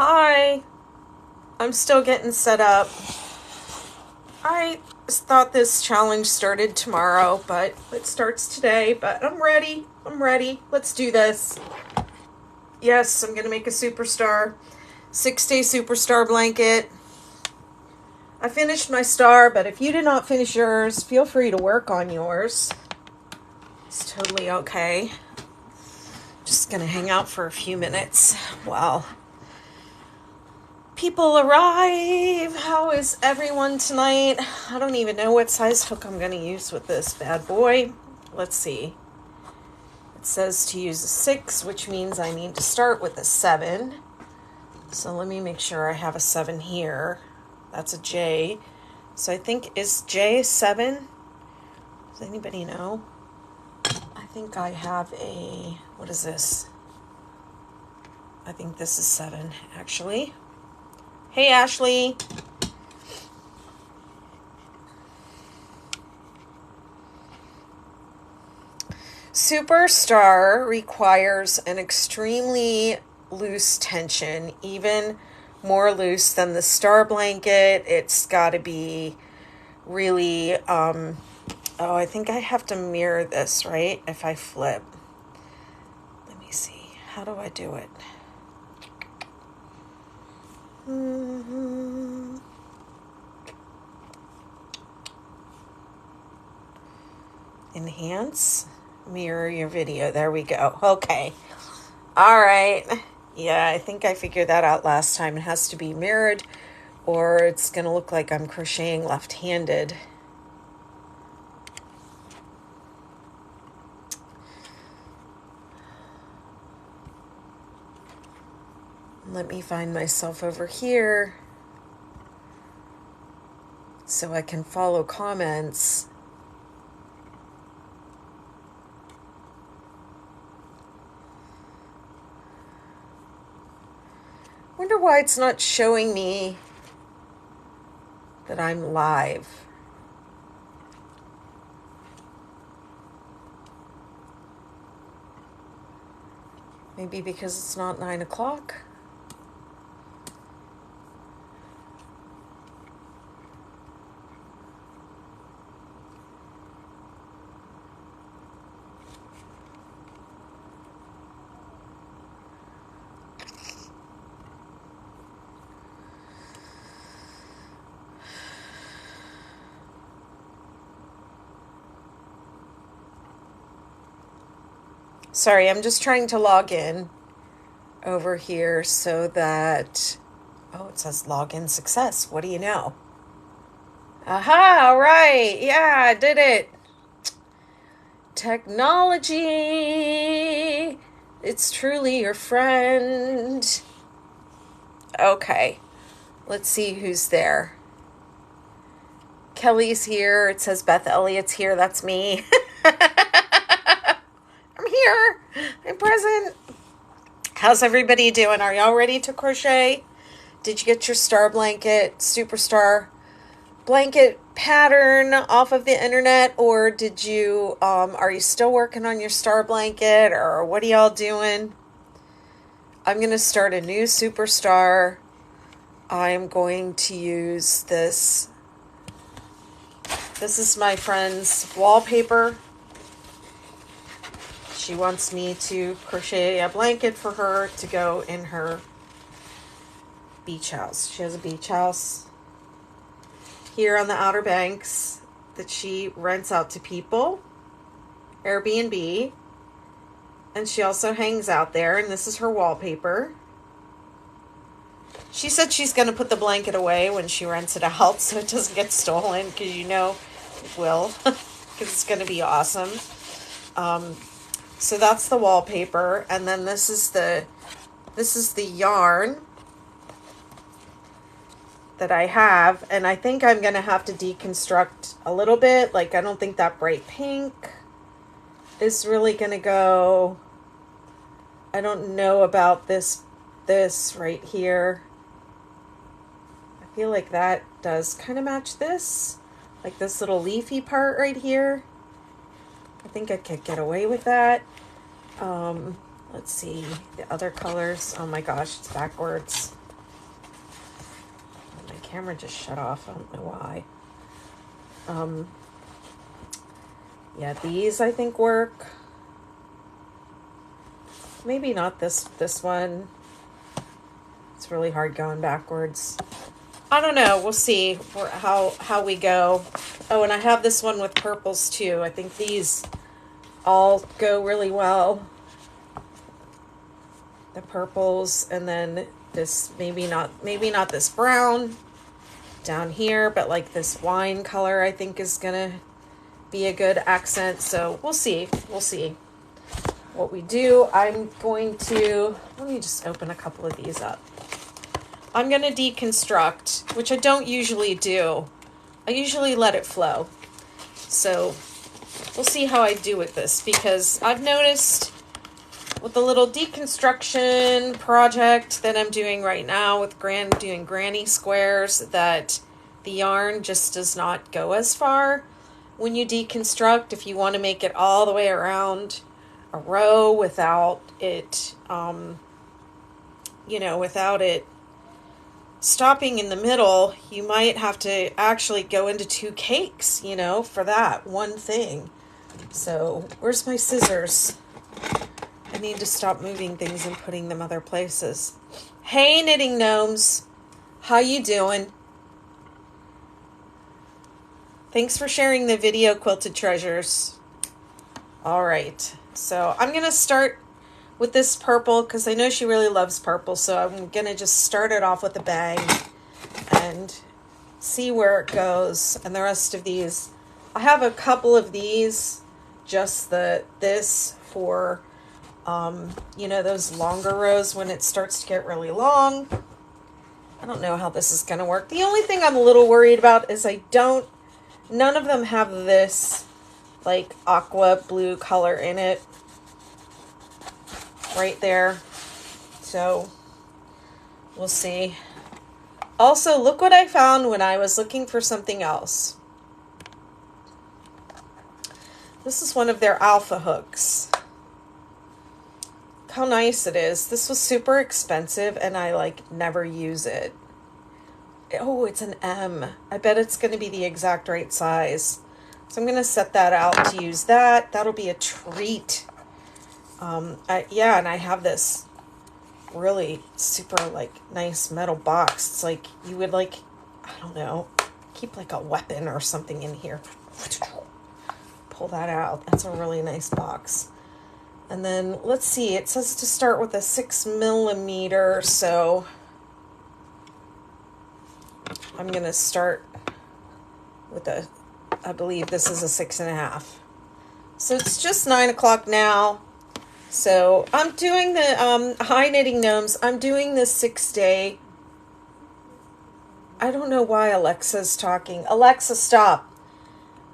Hi, I'm still getting set up. I thought this challenge started tomorrow, but it starts today, but I'm ready. Let's do this. Yes, I'm going to make a superstar. 6-day superstar blanket. I finished my star, but if you did not finish yours, feel free to work on yours. It's totally okay. Just going to hang out for a few minutes while people arrive. How is everyone tonight? I don't even know what size hook I'm going to use with this bad boy. Let's see. It says to use a 6, which means I need to start with a 7. So let me make sure I have a 7 here. That's a J. So I think, is J 7? Does anybody know? I think I have a, what is this? I think this is 7, actually. Hey, Ashley. Superstar requires an extremely loose tension, even more loose than the star blanket. It's got to be really, I think I have to mirror this, right? If I flip. Let me see. How do I do it? Enhance, mirror your video. There we go. Okay. All right. Yeah, I think I figured that out last time. It has to be mirrored or it's going to look like I'm crocheting left-handed. Let me find myself over here so I can follow comments. Wonder why it's not showing me that I'm live. Maybe because it's not 9 o'clock. Sorry, I'm just trying to log in over here so that, oh, it says login success. What do you know? Aha, all right. Yeah, I did it. Technology. It's truly your friend. Okay, let's see who's there. Kelly's here. It says Beth Elliott's here. That's me. I'm here. I'm present. How's everybody doing? Are y'all ready to crochet? Did you get your star blanket, superstar blanket pattern off of the internet, or did you, are you still working on your star blanket, or what are y'all doing? I'm going to start a new superstar. I'm going to use this. This is my friend's wallpaper. She wants me to crochet a blanket for her to go in her beach house. She has a beach house here on the Outer Banks that she rents out to people, Airbnb, and she also hangs out there, and this is her wallpaper. She said she's going to put the blanket away when she rents it out so it doesn't get stolen, because you know it will, because it's going to be awesome. So that's the wallpaper, and then this is the yarn that I have, and I think I'm going to have to deconstruct a little bit. Like, I don't think that bright pink is really going to go. I don't know about this right here. I feel like that does kind of match this, like this little leafy part right here. I think I could get away with that. Let's see the other colors. Oh my gosh, it's backwards. camera just shut off. I don't know why. Yeah, these I think work. Maybe not this one. It's really hard going backwards. I don't know. We'll see how we go. Oh, and I have this one with purples too. I think these all go really well. The purples, and then this maybe not this brown down here, but like this wine color I think is gonna be a good accent. So we'll see what we do. I'm going to, let me just open a couple of these up. I'm going to deconstruct, which I don't usually do. I usually let it flow. So we'll see how I do with this, because I've noticed with the little deconstruction project that I'm doing right now with doing granny squares, that the yarn just does not go as far when you deconstruct. If you want to make it all the way around a row without it, without it stopping in the middle, you might have to actually go into 2 cakes, for that one thing. So where's my scissors? I need to stop moving things and putting them other places. Hey, knitting gnomes, how you doing? Thanks for sharing the video, Quilted Treasures. All right, so I'm going to start with this purple because I know she really loves purple. So I'm going to just start it off with a bang and see where it goes. And the rest of these, I have a couple of these, just this for, those longer rows when it starts to get really long. I don't know how this is going to work. The only thing I'm a little worried about is none of them have this like aqua blue color in it right there. So we'll see. Also, look what I found when I was looking for something else. This is one of their alpha hooks. Look how nice it is. This was super expensive and I never use it. Oh, it's an M. I bet it's going to be the exact right size. So I'm going to set that out to use that. That'll be a treat. And I have this really super nice metal box. It's like you would I don't know, keep a weapon or something in here. Pull that out. That's a really nice box. And then let's see, it says to start with a 6mm, so I'm going to start with I believe this is a 6.5. So it's just 9 o'clock now. So I'm doing the, hi knitting gnomes, I'm doing the 6-day. I don't know why Alexa's talking. Alexa, stop.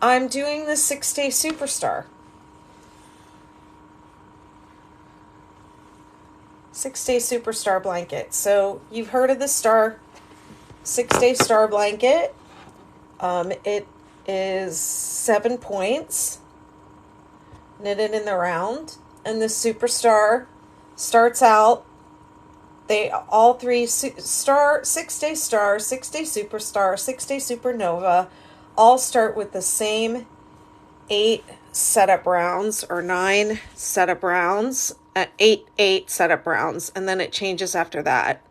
I'm doing the 6-day Superstar. 6-day Superstar blanket. So you've heard of the 6-day star blanket. It is 7 points knitted in the round, and the Superstar starts out, all three 6-day star, 6-day Superstar, 6-day Supernova all start with the same 8 setup rounds, or 9 setup rounds, 8 setup rounds, and then it changes after that.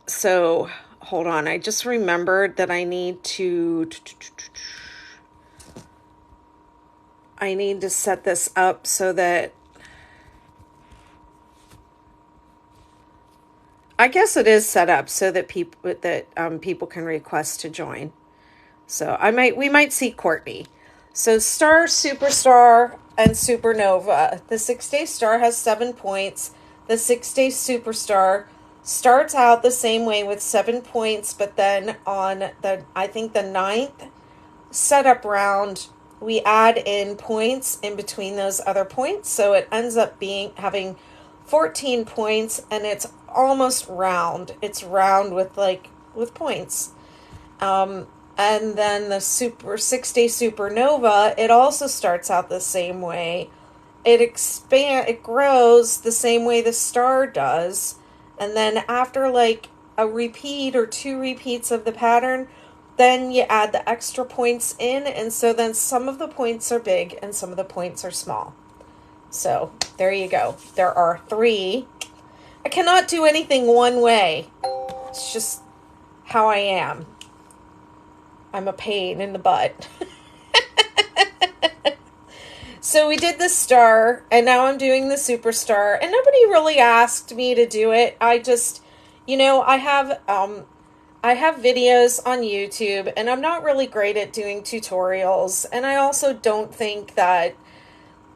So hold on, I just remembered that I need to set this up so that, I guess it is set up so that people can request to join. So we might see Courtney. So Star, Superstar, and Supernova. The 6-day star has 7 points. The 6-day Superstar starts out the same way with 7 points, but then on the 9th setup round, we add in points in between those other points. So it ends up having 14 points, and it's almost round. It's round with points. And then the 6-day Supernova, it also starts out the same way. It grows the same way the star does. And then after a repeat or 2 repeats of the pattern, then you add the extra points in, and so then some of the points are big and some of the points are small. So there you go. There are 3. I cannot do anything one way. It's just how I am. I'm a pain in the butt. So we did the star, and now I'm doing the superstar, and nobody really asked me to do it. I just, I have videos on YouTube, and I'm not really great at doing tutorials, and I also don't think that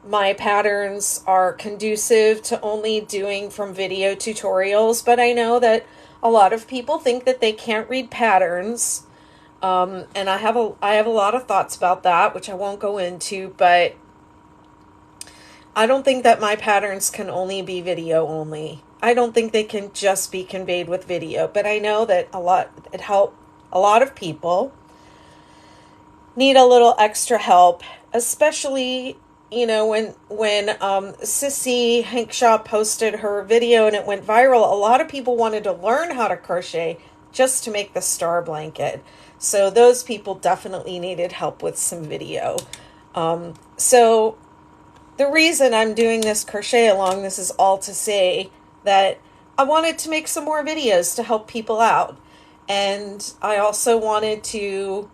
my patterns are conducive to only doing from video tutorials, but I know that a lot of people think that they can't read patterns, and I have a lot of thoughts about that, which I won't go into, but I don't think that my patterns can only be video only. I don't think they can just be conveyed with video, but I know that a lot of people need a little extra help, especially, when Sissy Hankshaw posted her video and it went viral. A lot of people wanted to learn how to crochet just to make the star blanket. So those people definitely needed help with some video. So the reason I'm doing this crochet along, this is all to say that I wanted to make some more videos to help people out. And I also wanted to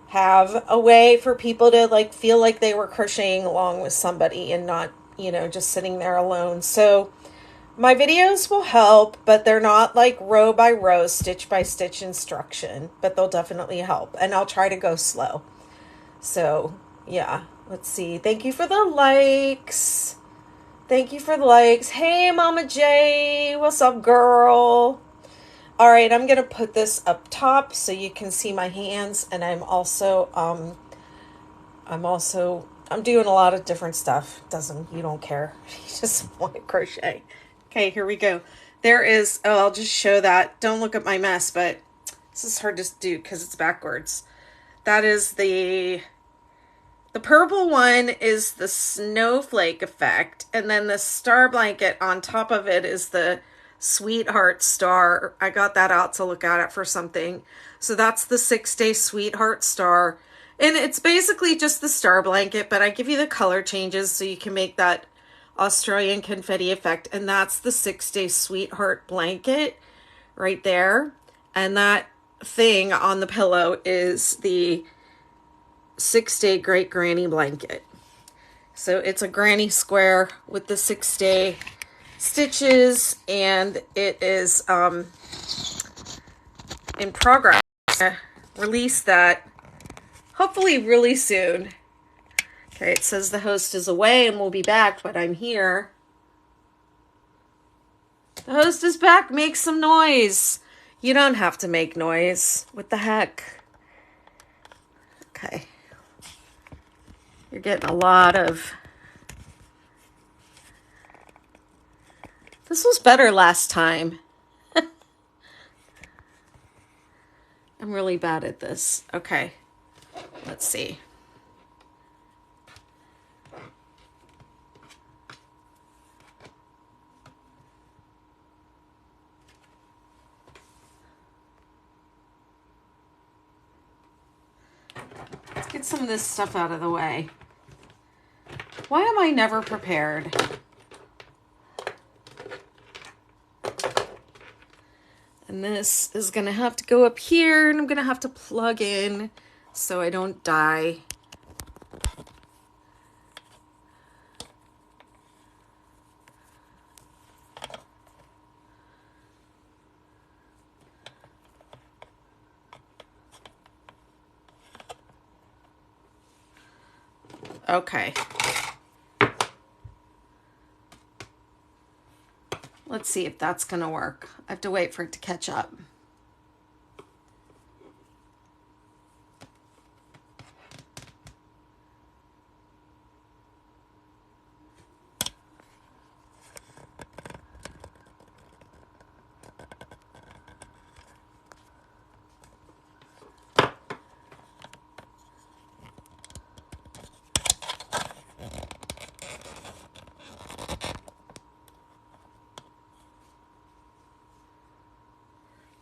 have a way for people to feel like they were crocheting along with somebody and not, just sitting there alone. So my videos will help, but they're not like row by row, stitch by stitch instruction, but they'll definitely help. And I'll try to go slow. So yeah. Let's see. Thank you for the likes. Thank you for the likes. Hey, Mama J. What's up, girl? All right, I'm going to put this up top so you can see my hands. And I'm doing a lot of different stuff. You don't care. You just want to crochet. Okay, here we go. I'll just show that. Don't look at my mess, but this is hard to do because it's backwards. That is the purple one is the snowflake effect, and then the star blanket on top of it is the sweetheart star. I got that out to look at it for something. So that's the 6-day sweetheart star, and it's basically just the star blanket, but I give you the color changes so you can make that Australian confetti effect, and that's the 6-day sweetheart blanket right there, and that thing on the pillow is the 6-day great granny blanket. So it's a granny square with the 6-day stitches, and it is in progress. Release that hopefully really soon. Okay, it says the host is away and we'll be back, but I'm here. The host is back. Make some noise. You don't have to make noise. What the heck? Okay. You're getting a lot of... This was better last time. I'm really bad at this. Okay. Let's see. Let's get some of this stuff out of the way. Why am I never prepared? And this is going to have to go up here, and I'm going to have to plug in so I don't die. Okay. Let's see if that's going to work. I have to wait for it to catch up.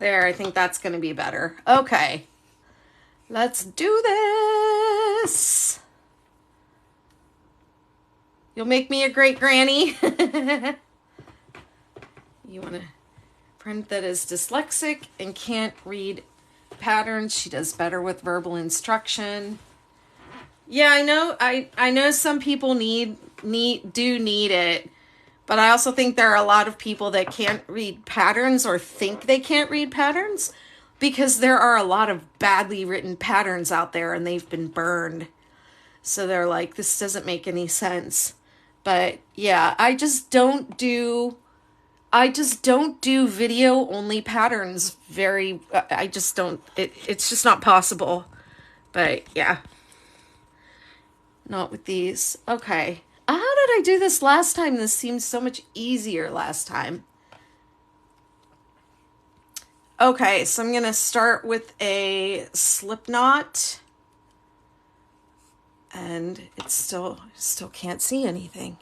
There, I think that's going to be better. Okay. Let's do this. You'll make me a great granny. You want a friend that is dyslexic and can't read patterns. She does better with verbal instruction. Yeah, I know some people do need it, but I also think there are a lot of people that can't read patterns or think they can't read patterns because there are a lot of badly written patterns out there and they've been burned. So they're like, this doesn't make any sense. But yeah, I just don't do video only patterns it's just not possible. But yeah. Not with these. Okay. How did I do this last time? This seemed so much easier last time. Okay, so I'm going to start with a slip knot. And it's still can't see anything.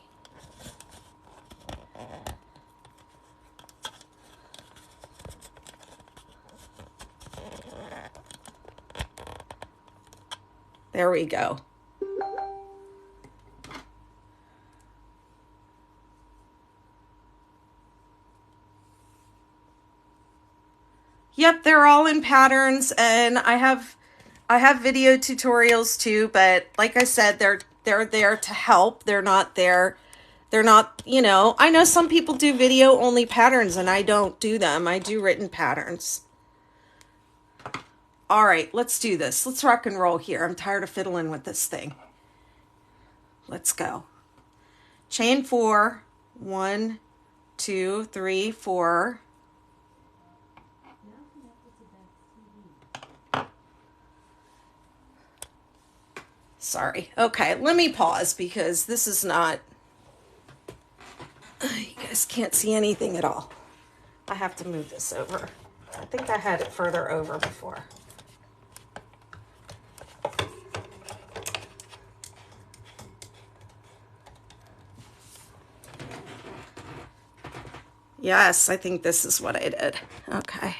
There we go. Yep, they're all in patterns, and I have video tutorials too, but like I said, they're there to help. They're not, you know, I know some people do video only patterns and I don't do them. I do written patterns. All right, let's do this. Let's rock and roll here. I'm tired of fiddling with this thing. Let's go. Chain 4, 1, 2, 3, 4. Sorry. Okay, let me pause because this is not, you guys can't see anything at all. I have to move this over. I think I had it further over before. Yes, I think this is what I did. Okay.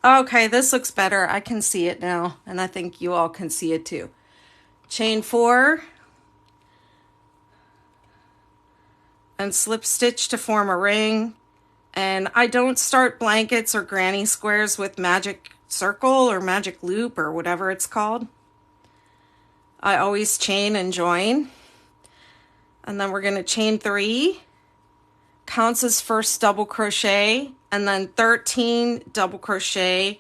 Okay, this looks better. I can see it now, and I think you all can see it too. Chain 4 and slip stitch to form a ring. And I don't start blankets or granny squares with magic circle or magic loop or whatever it's called. I always chain and join. And then we're going to chain 3. Counts as first double crochet, and then 13 double crochet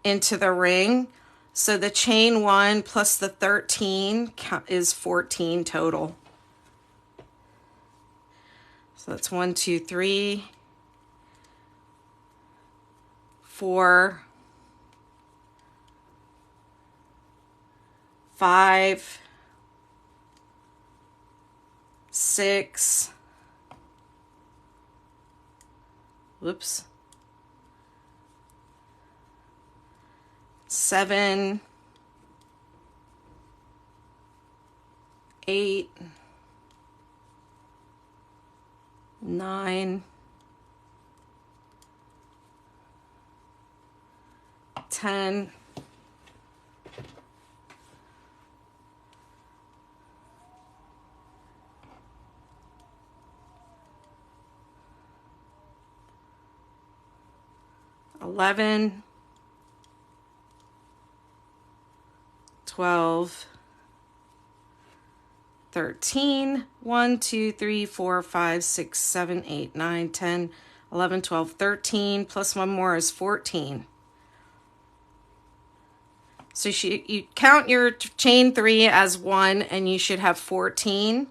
into the ring. So the chain 1 plus the 13 is 14 total. So that's 1, 2, 3, 4, 5, 6, whoops, 7, 8, 9, 10, 11, 12, 13, 1, 2, 3, 4, 5, 6, 7, 8, 9, 10, 11, 12, 13, plus one more is 14. So you count your chain 3 as 1 and you should have 14,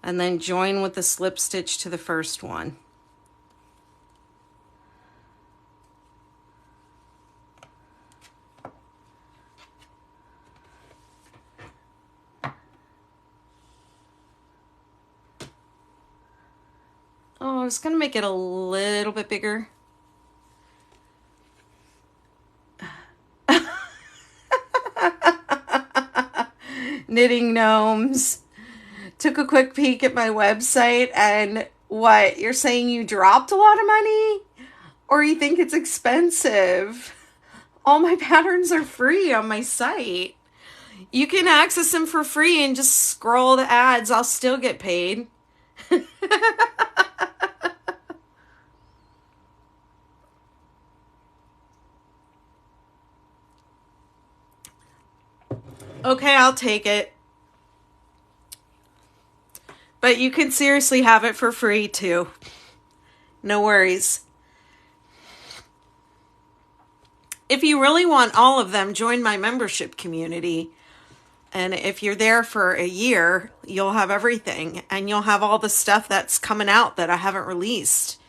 and then join with the slip stitch to the first one. Oh, I was going to make it a little bit bigger. Knitting Gnomes took a quick peek at my website, and what? You're saying you dropped a lot of money? Or you think it's expensive? All my patterns are free on my site. You can access them for free and just scroll the ads. I'll still get paid. Okay, I'll take it. But you can seriously have it for free too. No worries. If you really want all of them, join my membership community. And if you're there for a year, you'll have everything. And you'll have all the stuff that's coming out that I haven't released.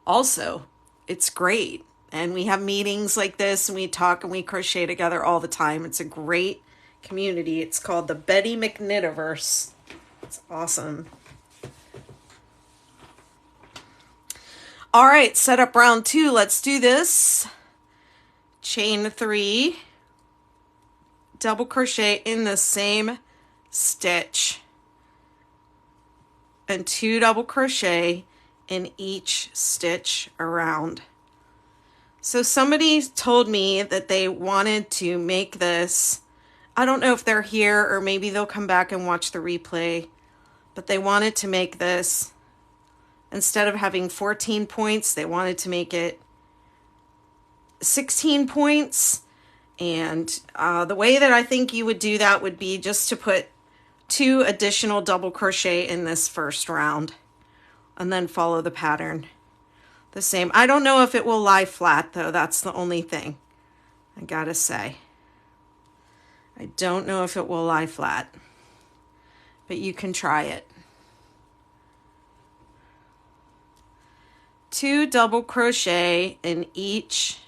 Also, it's great. And we have meetings like this, and we talk and we crochet together all the time. It's a great community. It's called the Betty McKnitiverse. It's awesome. All right, set up round 2. Let's do this. Chain 3, double crochet in the same stitch, and 2 double crochet in each stitch around. So somebody told me that they wanted to make this. I don't know if they're here or maybe they'll come back and watch the replay, but they wanted to make this, instead of having 14 points, they wanted to make it 16 points. And the way that I think you would do that would be just to put 2 additional double crochet in this first round and then follow the pattern the same. I don't know if it will lie flat though. That's the only thing I gotta say. I don't know if it will lie flat, but you can try it. 2 double crochet in each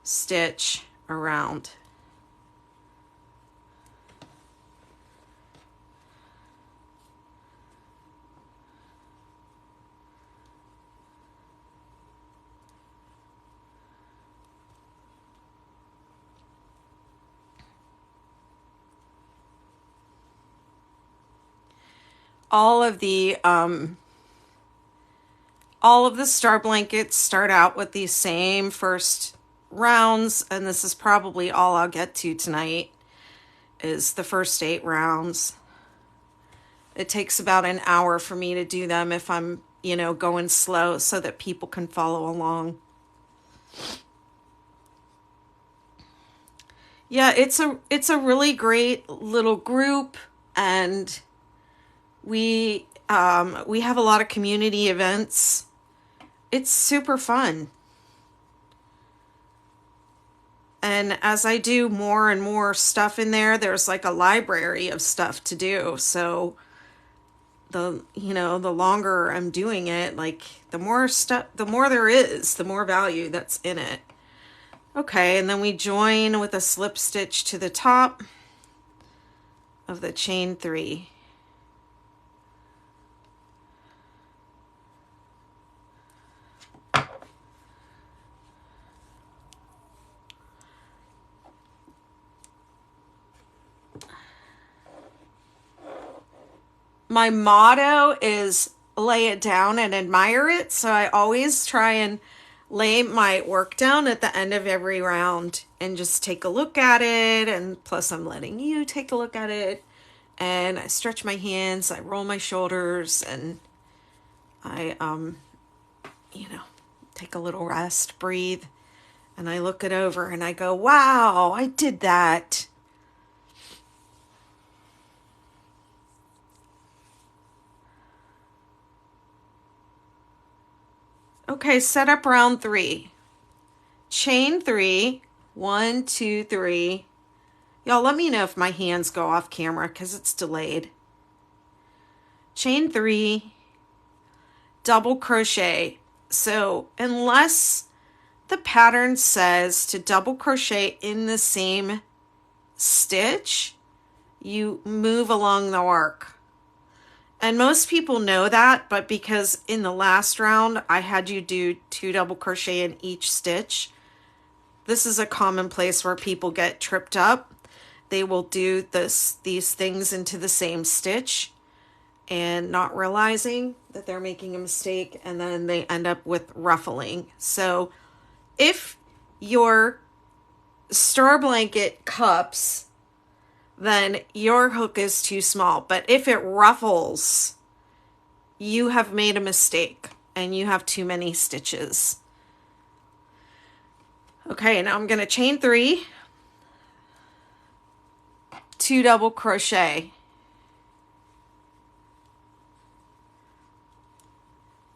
stitch around. All of the star blankets start out with these same first rounds, and this is probably all I'll get to tonight, is the first 8 rounds. It takes about an hour for me to do them if I'm, going slow, so that people can follow along. Yeah, it's a really great little group, and we have a lot of community events. It's super fun. And as I do more and more stuff in there, there's like a library of stuff to do. So the longer I'm doing it, like the more there is, the more value that's in it. Okay, and then we join with a slip stitch to the top of the chain 3. My motto is lay it down and admire it. So I always try and lay my work down at the end of every round and just take a look at it. And plus I'm letting you take a look at it. And I stretch my hands, I roll my shoulders, and I, take a little rest, breathe. And I look it over and I go, wow, I did that. Okay, set up round 3. Chain 3, 1, 2, 3. Y'all let me know if my hands go off camera because it's delayed. Chain 3, double crochet. So unless the pattern says to double crochet in the same stitch, you move along the arc. And most people know that, but because in the last round I had you do 2 double crochet in each stitch, this is a common place where people get tripped up. They will do these things into the same stitch and not realizing that they're making a mistake, and then they end up with ruffling. So if your star blanket cups, then your hook is too small. But if it ruffles, you have made a mistake and you have too many stitches. Okay, now I'm going to chain 3, 2 double crochet.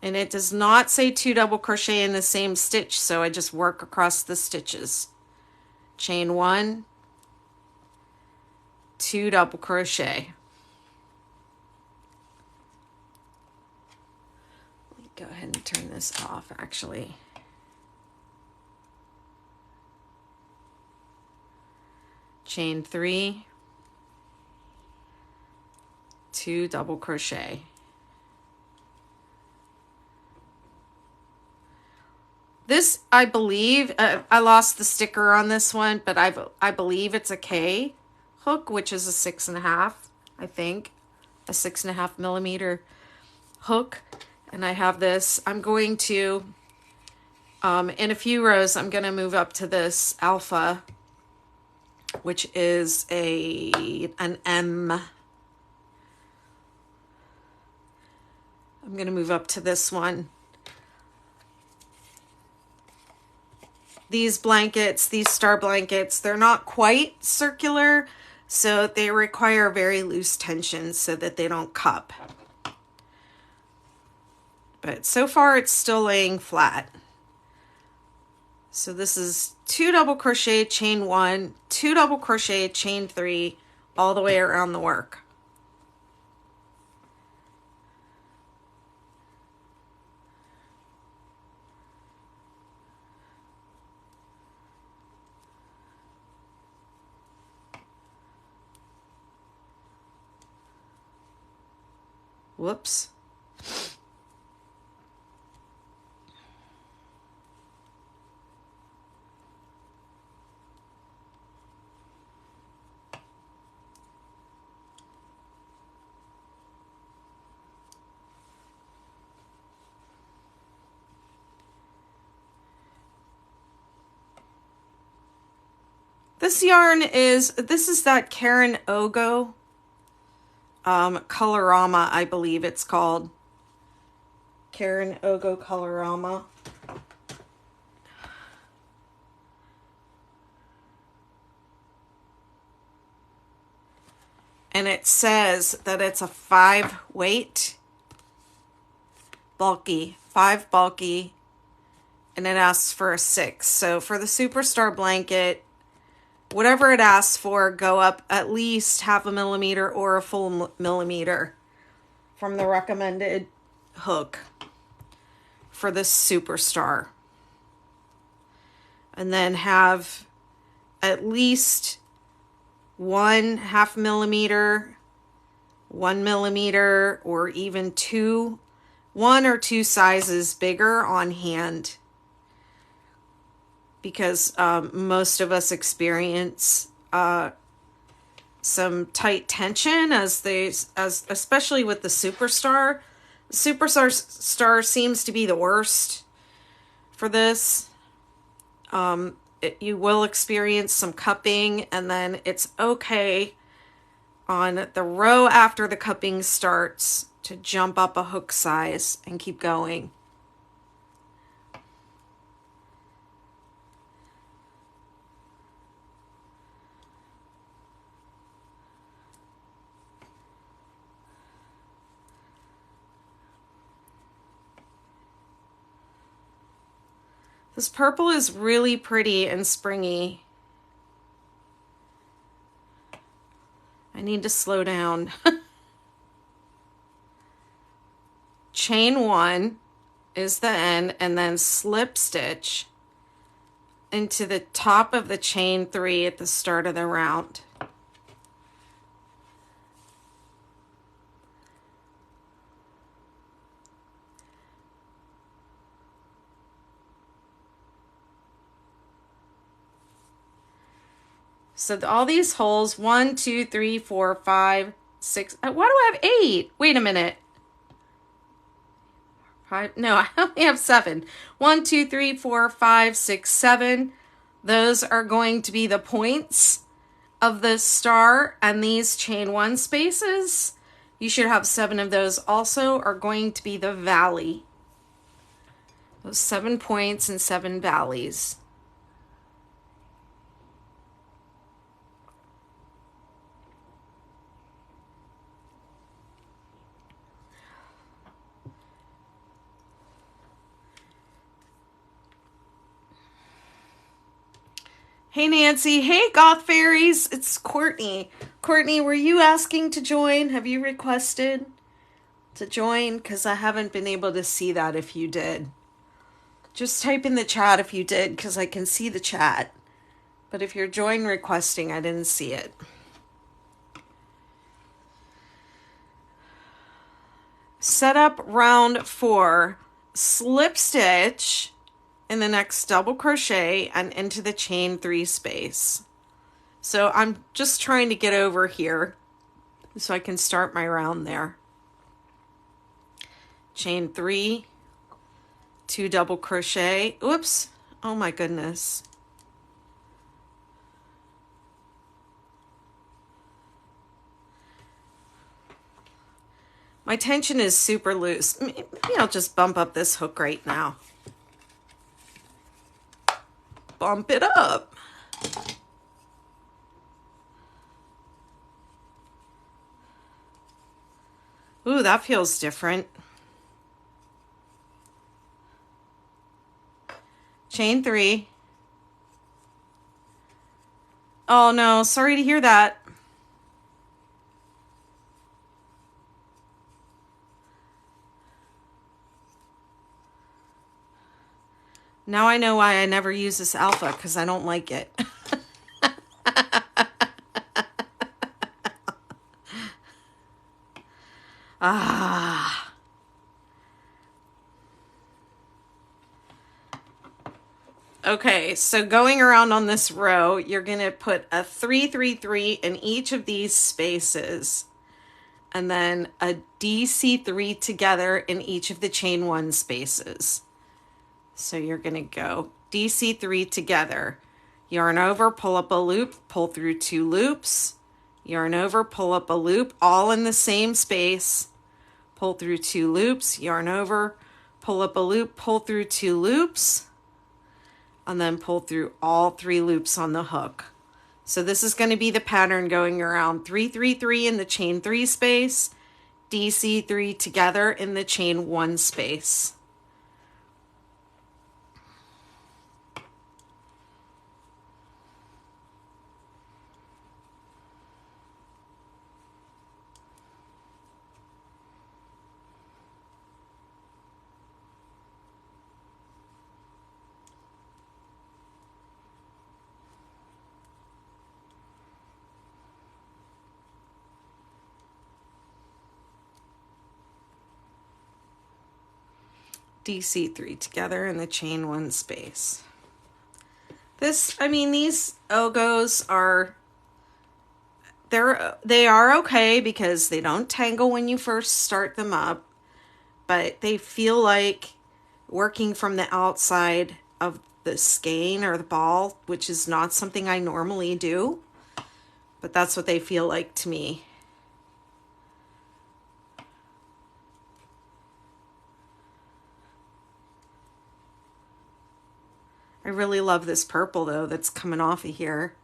And it does not say 2 double crochet in the same stitch, so I just work across the stitches. Chain 1, 2 double crochet. Let me go ahead and turn this off actually. Chain 3, 2 double crochet. This, I believe, I lost the sticker on this one, but I believe it's a K hook, which is a 6.5, I think, a 6.5 millimeter hook. And I have this. I'm going to, in a few rows, I'm going to move up to this alpha, which is an M. I'm going to move up to this one. These blankets, these star blankets, they're not quite circular, so they require very loose tension so that they don't cup. But so far it's still laying flat. So this is 2 double crochet, chain 1, 2 double crochet, chain 3, all the way around the work. Whoops. This yarn is that Karen Ogo Colorama, I believe it's called. Karen Ogo Colorama. And it says that it's a 5 weight, bulky, 5 bulky, and it asks for a 6. So for the Superstar blanket, whatever it asks for, go up at least 0.5 millimeter or a full millimeter from the recommended hook for this Superstar. And then have at least 1/2 millimeter, 1 millimeter, or even 1 or 2 sizes bigger on hand. Because most of us experience some tight tension especially with the Superstar. The Superstar seems to be the worst for this. You will experience some cupping, and then it's okay on the row after the cupping starts to jump up a hook size and keep going. This purple is really pretty and springy. I need to slow down. Chain 1 is the end, and then slip stitch into the top of the chain 3 at the start of the round. So all these holes, 1, 2, 3, 4, 5, 6. Why do I have 8? Wait a minute. 5. No, I only have 7. 1, 2, 3, 4, 5, 6, 7. Those are going to be the points of the star, and these chain 1 spaces, you should have 7 of those also, are going to be the valley. Those 7 points and 7 valleys. Hey Nancy, hey Goth Fairies, it's Courtney. Courtney, were you asking to join? Have you requested to join? Because I haven't been able to see that if you did. Just type in the chat if you did, because I can see the chat. But if you're join requesting, I didn't see it. Set up round 4, slip stitch in the next double crochet and into the chain 3 space. So I'm just trying to get over here so I can start my round there. Chain 3, 2 double crochet. Oops. Oh my goodness. My tension is super loose. Maybe I'll just bump up this hook right now. Bump it up. Ooh, that feels different. Chain 3. Oh no, sorry to hear that. Now I know why I never use this alpha, because I don't like it. Ah. Okay, so going around on this row, you're going to put a 3, 3, 3 in each of these spaces, and then a DC3 together in each of the chain 1 spaces. So you're going to go DC3 together, yarn over, pull up a loop, pull through 2 loops, yarn over, pull up a loop, all in the same space, pull through 2 loops, yarn over, pull up a loop, pull through 2 loops, and then pull through all 3 loops on the hook. So this is going to be the pattern going around 3, 3, 3 in the chain 3 space, DC3 together in the chain 1 space. DC3 together in the chain 1 space. These Ogos are, they are okay because they don't tangle when you first start them up, but they feel like working from the outside of the skein or the ball, which is not something I normally do, but that's what they feel like to me. I really love this purple though that's coming off of here.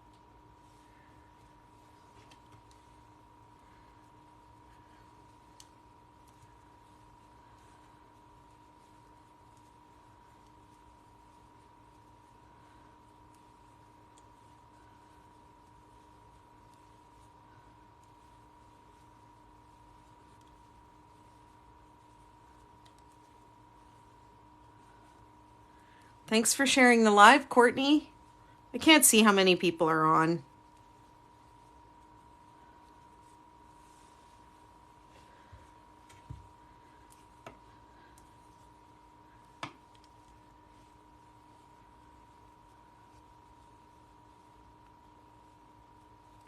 Thanks for sharing the live, Courtney. I can't see how many people are on.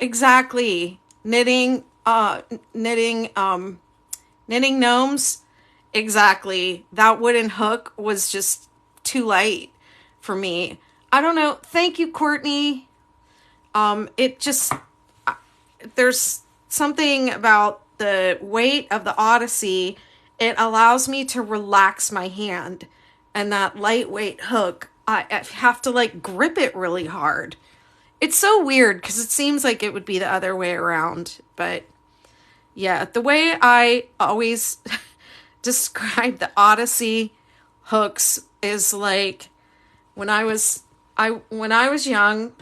Exactly. Knitting gnomes. Exactly. That wooden hook was just too light for me. I don't know. Thank you, Courtney. It just, there's something about the weight of the Odyssey. It allows me to relax my hand, and that lightweight hook, I have to like grip it really hard. It's so weird because it seems like it would be the other way around. But yeah, the way I always describe the Odyssey hooks is like when I was young,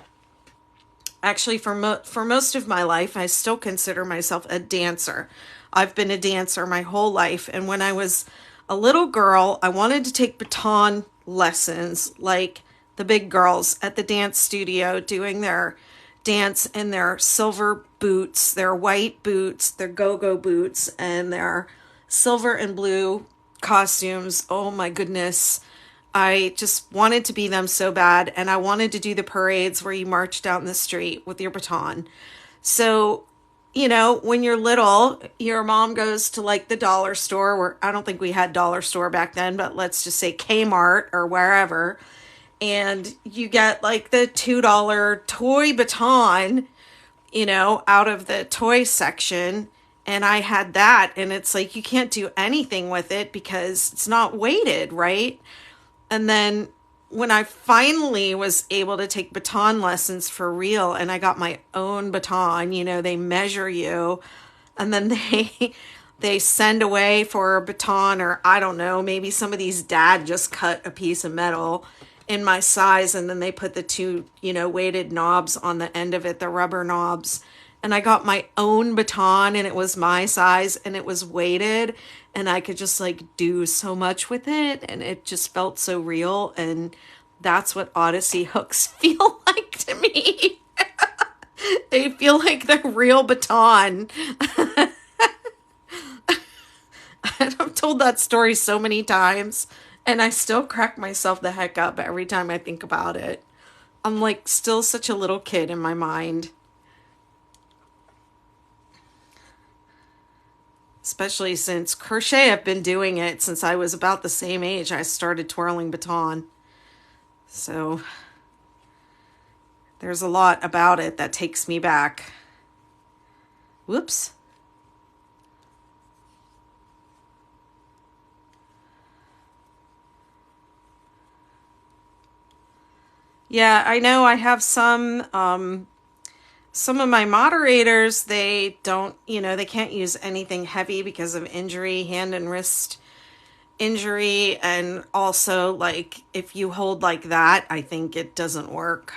actually for most of my life, I still consider myself a dancer. I've been a dancer my whole life, and when I was a little girl, I wanted to take baton lessons like the big girls at the dance studio doing their dance in their silver boots, their white boots, their go-go boots, and their silver and blue costumes. Oh my goodness. I just wanted to be them so bad, and I wanted to do the parades where you march down the street with your baton. So, you know, when you're little, your mom goes to like the dollar store, where I don't think we had dollar store back then, but let's just say Kmart or wherever, and you get like the $2 toy baton, you know, out of the toy section. And I had that, and it's like you can't do anything with it because it's not weighted, right? And then when I finally was able to take baton lessons for real, and I got my own baton, you know, they measure you, and then they send away for a baton, or I don't know, maybe somebody's dad just cut a piece of metal in my size, and then they put the two, you know, weighted knobs on the end of it, the rubber knobs. And I got my own baton, and it was my size, and it was weighted, and I could just like do so much with it, and it just felt so real. And that's what Odyssey hooks feel like to me. They feel like the real baton. I've told that story so many times, and I still crack myself the heck up every time I think about it. I'm like still such a little kid in my mind. Especially since crochet, I've been doing it since I was about the same age I started twirling baton. So there's a lot about it that takes me back. Whoops. Yeah, I know I have some of my moderators, they don't, you know, they can't use anything heavy because of injury, hand and wrist injury. And also, like, if you hold like that, I think it doesn't work.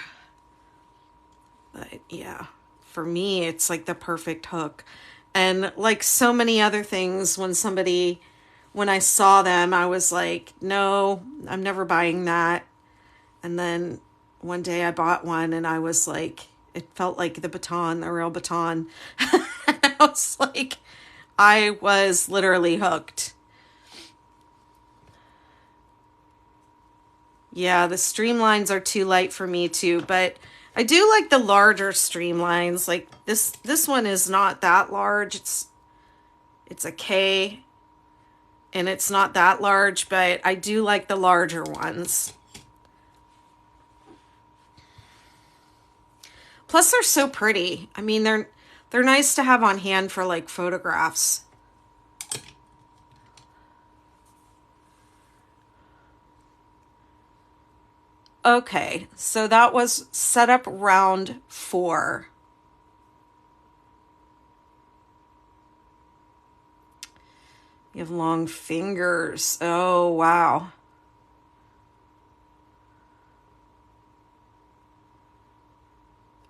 But yeah, for me, it's like the perfect hook. And like so many other things, when I saw them, I was like, no, I'm never buying that. And then one day I bought one, and I was like, it felt like the baton, the real baton. I was like, I was literally hooked. Yeah, the streamlines are too light for me too, but I do like the larger streamlines. Like this one is not that large. It's a K, and it's not that large, but I do like the larger ones. Plus, they're so pretty. I mean, they're nice to have on hand for like photographs. Okay, so that was setup round 4. You have long fingers. Oh, wow.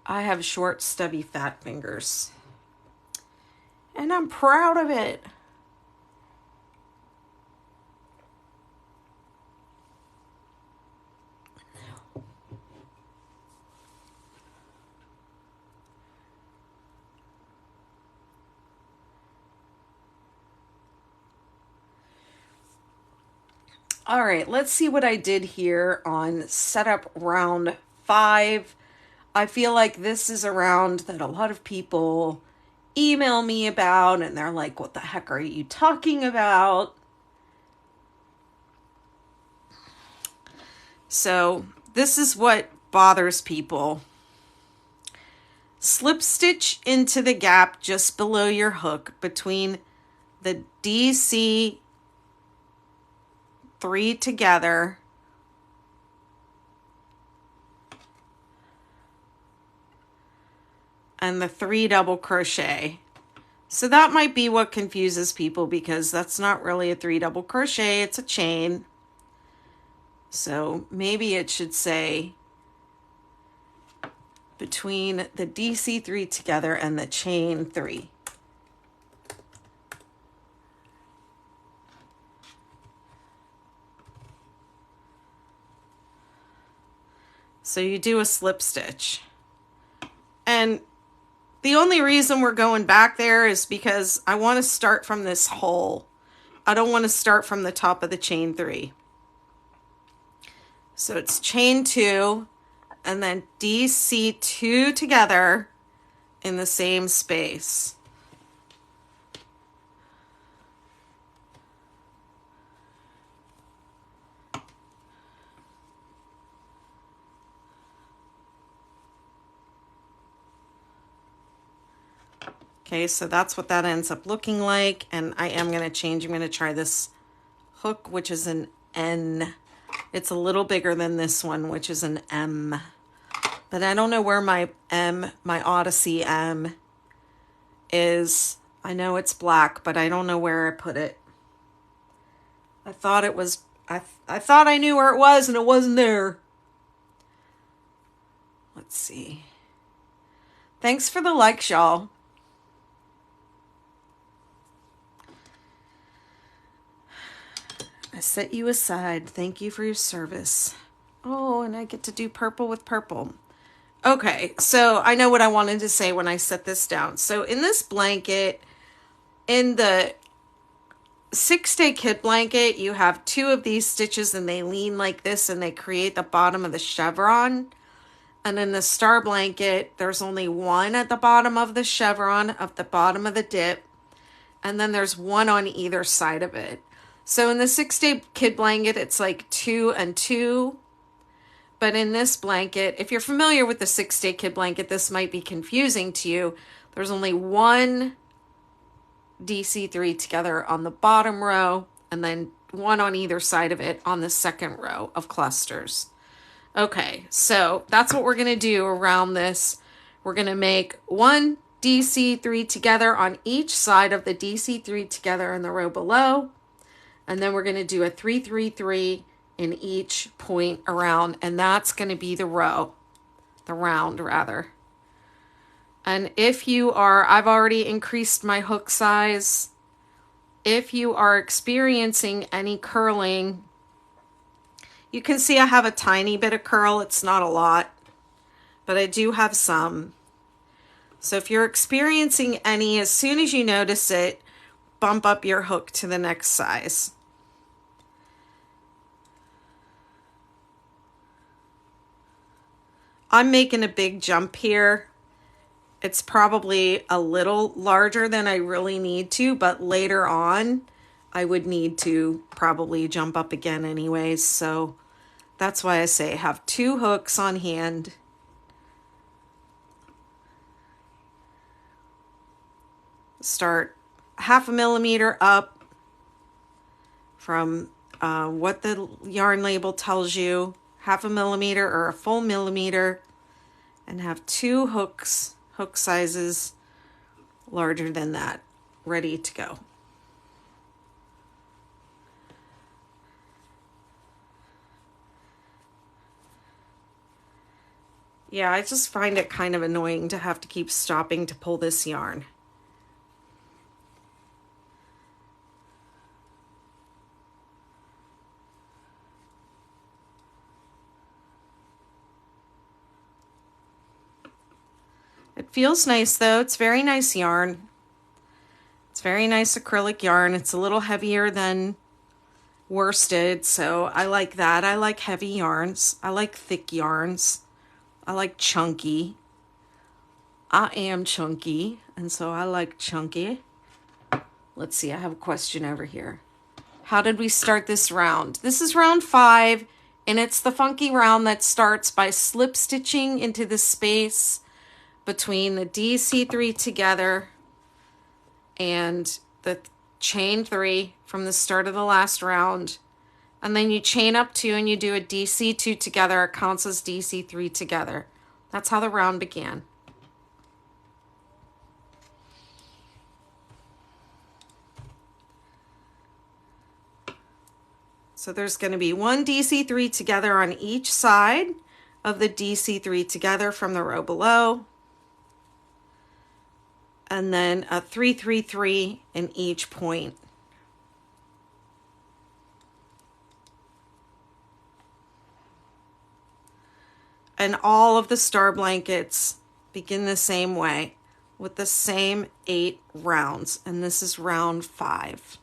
I have short, stubby, fat fingers. And I'm proud of it. All right, let's see what I did here on setup round 5. I feel like this is a round that a lot of people email me about, and they're like, what the heck are you talking about? So this is what bothers people. Slip stitch into the gap just below your hook between the DC 3 together and the 3 double crochet. So that might be what confuses people, because that's not really a 3 double crochet, it's a chain. So maybe it should say between the DC 3 together and the chain 3. So you do a slip stitch. And the only reason we're going back there is because I want to start from this hole. I don't want to start from the top of the chain 3. So it's chain 2 and then DC 2 together in the same space. Okay, so that's what that ends up looking like. And I am going to change. I'm going to try this hook, which is an N. It's a little bigger than this one, which is an M. But I don't know where my M, my Odyssey M is. I know it's black, but I don't know where I put it. I thought it was, I thought I knew where it was, and it wasn't there. Let's see. Thanks for the likes, y'all. I set you aside. Thank you for your service. Oh, and I get to do purple with purple. Okay, so I know what I wanted to say when I set this down. So in this blanket, in the 6-day kit blanket, you have 2 of these stitches and they lean like this and they create the bottom of the chevron. And in the star blanket, there's only 1 at the bottom of the chevron, of the bottom of the dip. And then there's 1 on either side of it. So in the 6-day kid blanket, it's like 2 and 2. But in this blanket, if you're familiar with the 6-day kid blanket, this might be confusing to you. There's only 1 DC 3 together on the bottom row, and then 1 on either side of it on the second row of clusters. Okay, so that's what we're going to do around this. We're going to make 1 DC 3 together on each side of the DC 3 together in the row below. And then we're going to do a 3, 3, 3 in each point around, and that's going to be the row, the round rather. And if you are, I've already increased my hook size. If you are experiencing any curling, you can see I have a tiny bit of curl. It's not a lot, but I do have some. So if you're experiencing any, as soon as you notice it, bump up your hook to the next size. I'm making a big jump here. It's probably a little larger than I really need to, but later on I would need to probably jump up again anyways. So that's why I say have 2 hooks on hand. Start 1/2 millimeter up from what the yarn label tells you, 1/2 millimeter or a full millimeter, and have 2 hooks, hook sizes larger than that, ready to go. Yeah, I just find it kind of annoying to have to keep stopping to pull this yarn. It feels nice though. It's very nice yarn. It's very nice acrylic yarn. It's a little heavier than worsted, so I like that. I like heavy yarns. I like thick yarns. I like chunky. I am chunky, and so I like chunky. Let's see, I have a question over here. How did we start this round? This is round 5, and it's the funky round that starts by slip stitching into the space between the DC3 together and the chain 3 from the start of the last round. And then you chain up 2 and you do a DC2 together. It counts as DC3 together. That's how the round began. So there's going to be 1 DC3 together on each side of the DC3 together from the row below. And then a 3 3 3 in each point. And all of the star blankets begin the same way with the same 8 rounds. And this is round 5.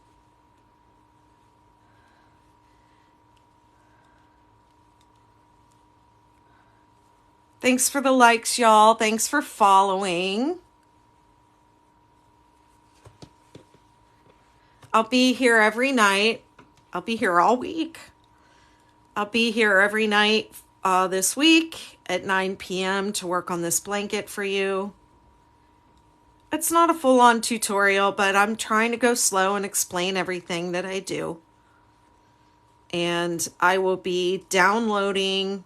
Thanks for the likes, y'all. Thanks for following. I'll be here every night. I'll be here all week. I'll be here every night this week at 9 p.m. to work on this blanket for you. It's not a full-on tutorial, but I'm trying to go slow and explain everything that I do. And I will be downloading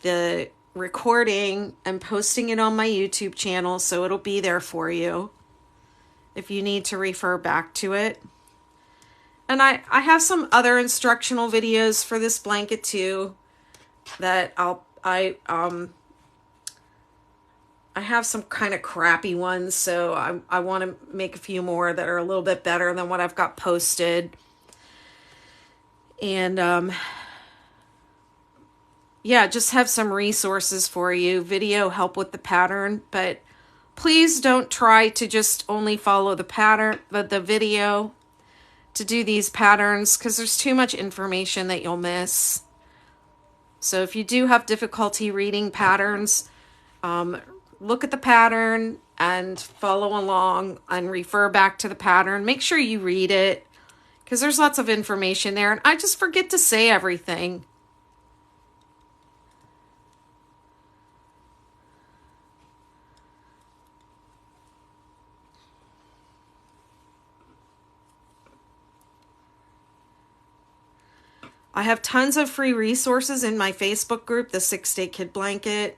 the recording and posting it on my YouTube channel, so it'll be there for you if you need to refer back to it. And I have some other instructional videos for this blanket too that I have some kind of crappy ones, so I want to make a few more that are a little bit better than what I've got posted. And yeah, just have some resources for you. Video help with the pattern, but please don't try to just only follow the pattern, the video to do these patterns, because there's too much information that you'll miss. So if you do have difficulty reading patterns, look at the pattern and follow along and refer back to the pattern. Make sure you read it, because there's lots of information there, and I just forget to say everything. I have tons of free resources in my Facebook group, the 6-Day Kid Blanket.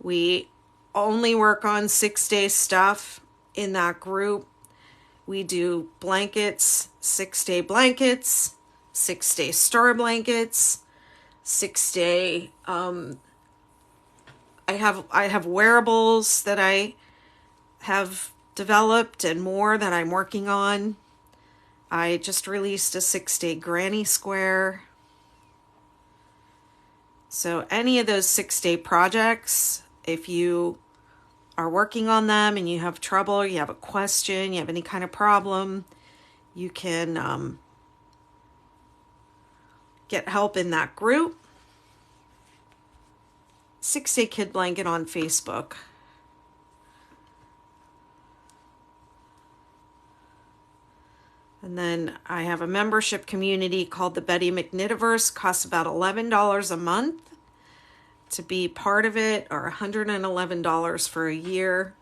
We only work on 6-day stuff in that group. We do blankets, 6-day blankets, 6-day star blankets, 6-day, I have wearables that I have developed and more that I'm working on. I just released a 6-day granny square. So any of those 6-day projects, if you are working on them and you have trouble, you have a question, you have any kind of problem, you can get help in that group. 6-Day Kid Blanket on Facebook. And then I have a membership community called the Betty McKnitiverse. Costs about $11 a month to be part of it, or $111 for a year.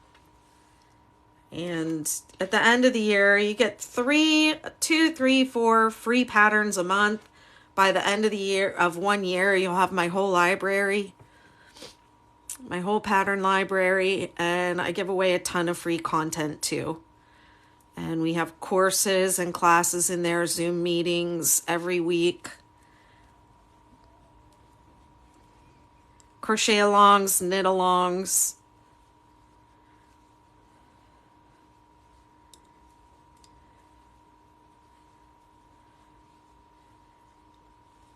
And at the end of the year, you get 4 free patterns a month. By the end of the year, of 1 year, you'll have my whole library, my whole pattern library, and I give away a ton of free content too. And we have courses and classes in there, Zoom meetings every week. Crochet alongs, knit alongs.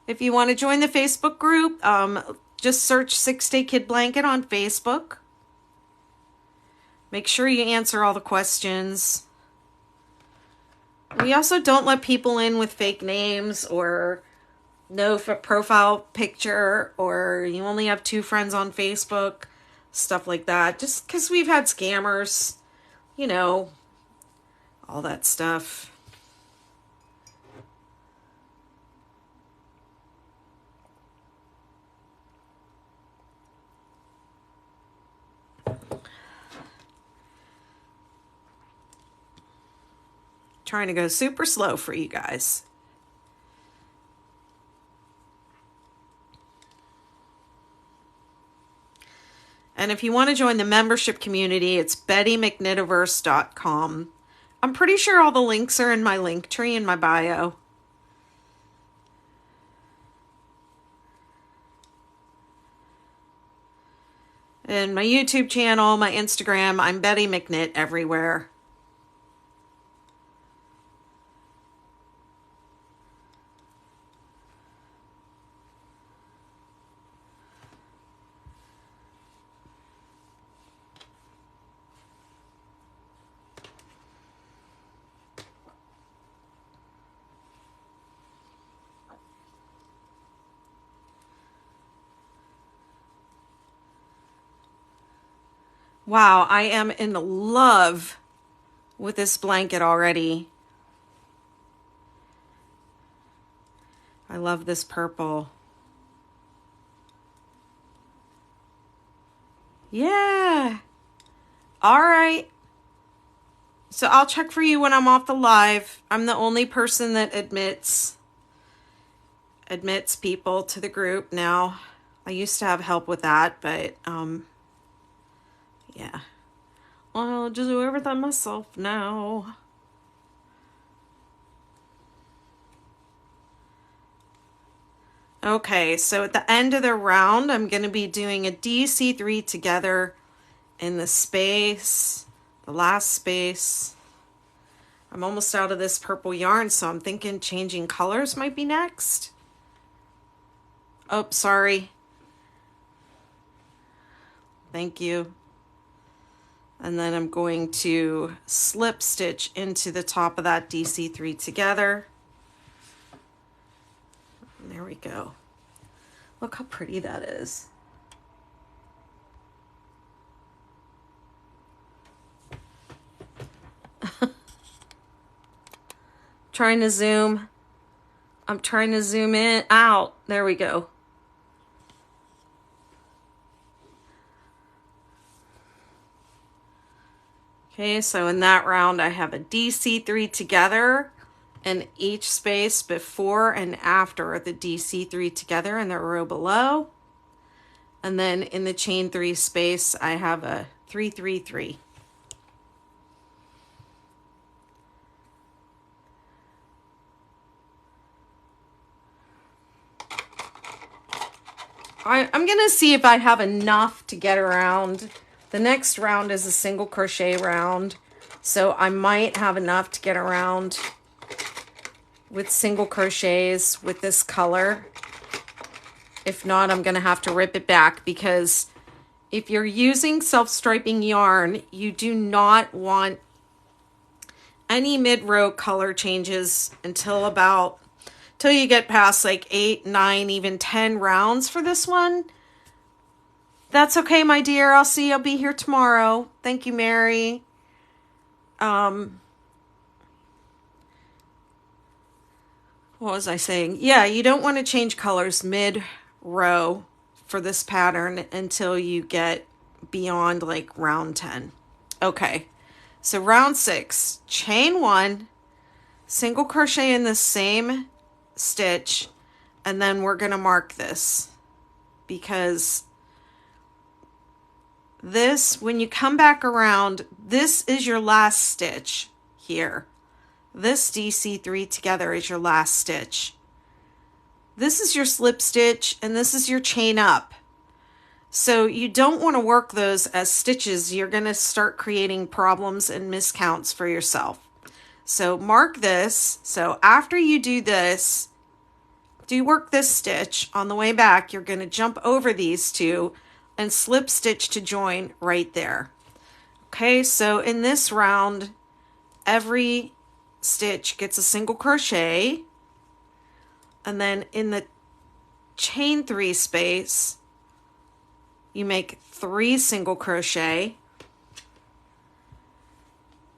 If you want to join the Facebook group, just search 6-Day Kid Blanket on Facebook. Make sure you answer all the questions. We also don't let people in with fake names or no profile picture, or you only have 2 friends on Facebook, stuff like that. Just because we've had scammers, you know, all that stuff. Trying to go super slow for you guys. And if you want to join the membership community, it's bettymcknitiverse.com. I'm pretty sure all the links are in my link tree in my bio. And my YouTube channel, my Instagram, I'm Betty McKnit everywhere. Wow, I am in love with this blanket already. I love this purple. Yeah. All right. So I'll check for you when I'm off the live. I'm the only person that admits people to the group now. I used to have help with that, but yeah. I'll just do everything myself now. Okay, so at the end of the round, I'm going to be doing a DC3 together in the space, the last space. I'm almost out of this purple yarn, so I'm thinking changing colors might be next. Oh, sorry. Thank you. And then I'm going to slip stitch into the top of that DC3 together. And there we go. Look how pretty that is. Trying to zoom. I'm trying to zoom in out. There we go. Okay, so in that round I have a DC3 together in each space before and after the DC3 together in the row below. And then in the chain 3 space I have a 3-3-3. I'm gonna see if I have enough to get around. The next round is a single crochet round, so I might have enough to get around with single crochets with this color. If not, I'm gonna have to rip it back, because if you're using self-striping yarn, you do not want any mid-row color changes until you get past like 8, 9, even 10 rounds for this one. That's okay, my dear. I'll be here tomorrow. Thank you, Mary. What was I saying? Yeah, you don't want to change colors mid-row for this pattern until you get beyond like round 10. Okay, so round 6, chain 1, single crochet in the same stitch, and then we're going to mark this, because this, when you come back around, this is your last stitch here. This DC3 together is your last stitch. This is your slip stitch, and this is your chain up. So you don't want to work those as stitches. You're going to start creating problems and miscounts for yourself. So mark this. So after you do this, work this stitch. On the way back, you're going to jump over these two and slip stitch to join right there. Okay, so in this round, every stitch gets a single crochet, and then in the chain 3 space, you make 3 single crochet,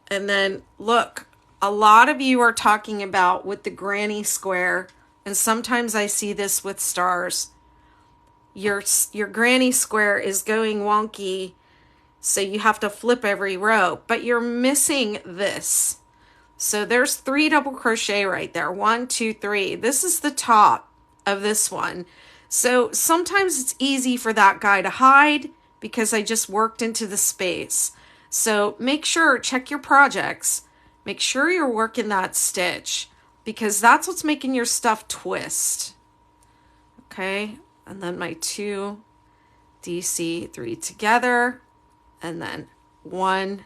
and then look, a lot of you are talking about with the granny square, and sometimes I see this with stars. Your granny square is going wonky, so you have to flip every row, but you're missing this. So there's 3 double crochet right there. 1, 2, 3. This is the top of this one. So sometimes it's easy for that guy to hide because I just worked into the space. So make sure, check your projects. Make sure you're working that stitch because that's what's making your stuff twist. Okay, and then my 2 DC 3 together, and then 1,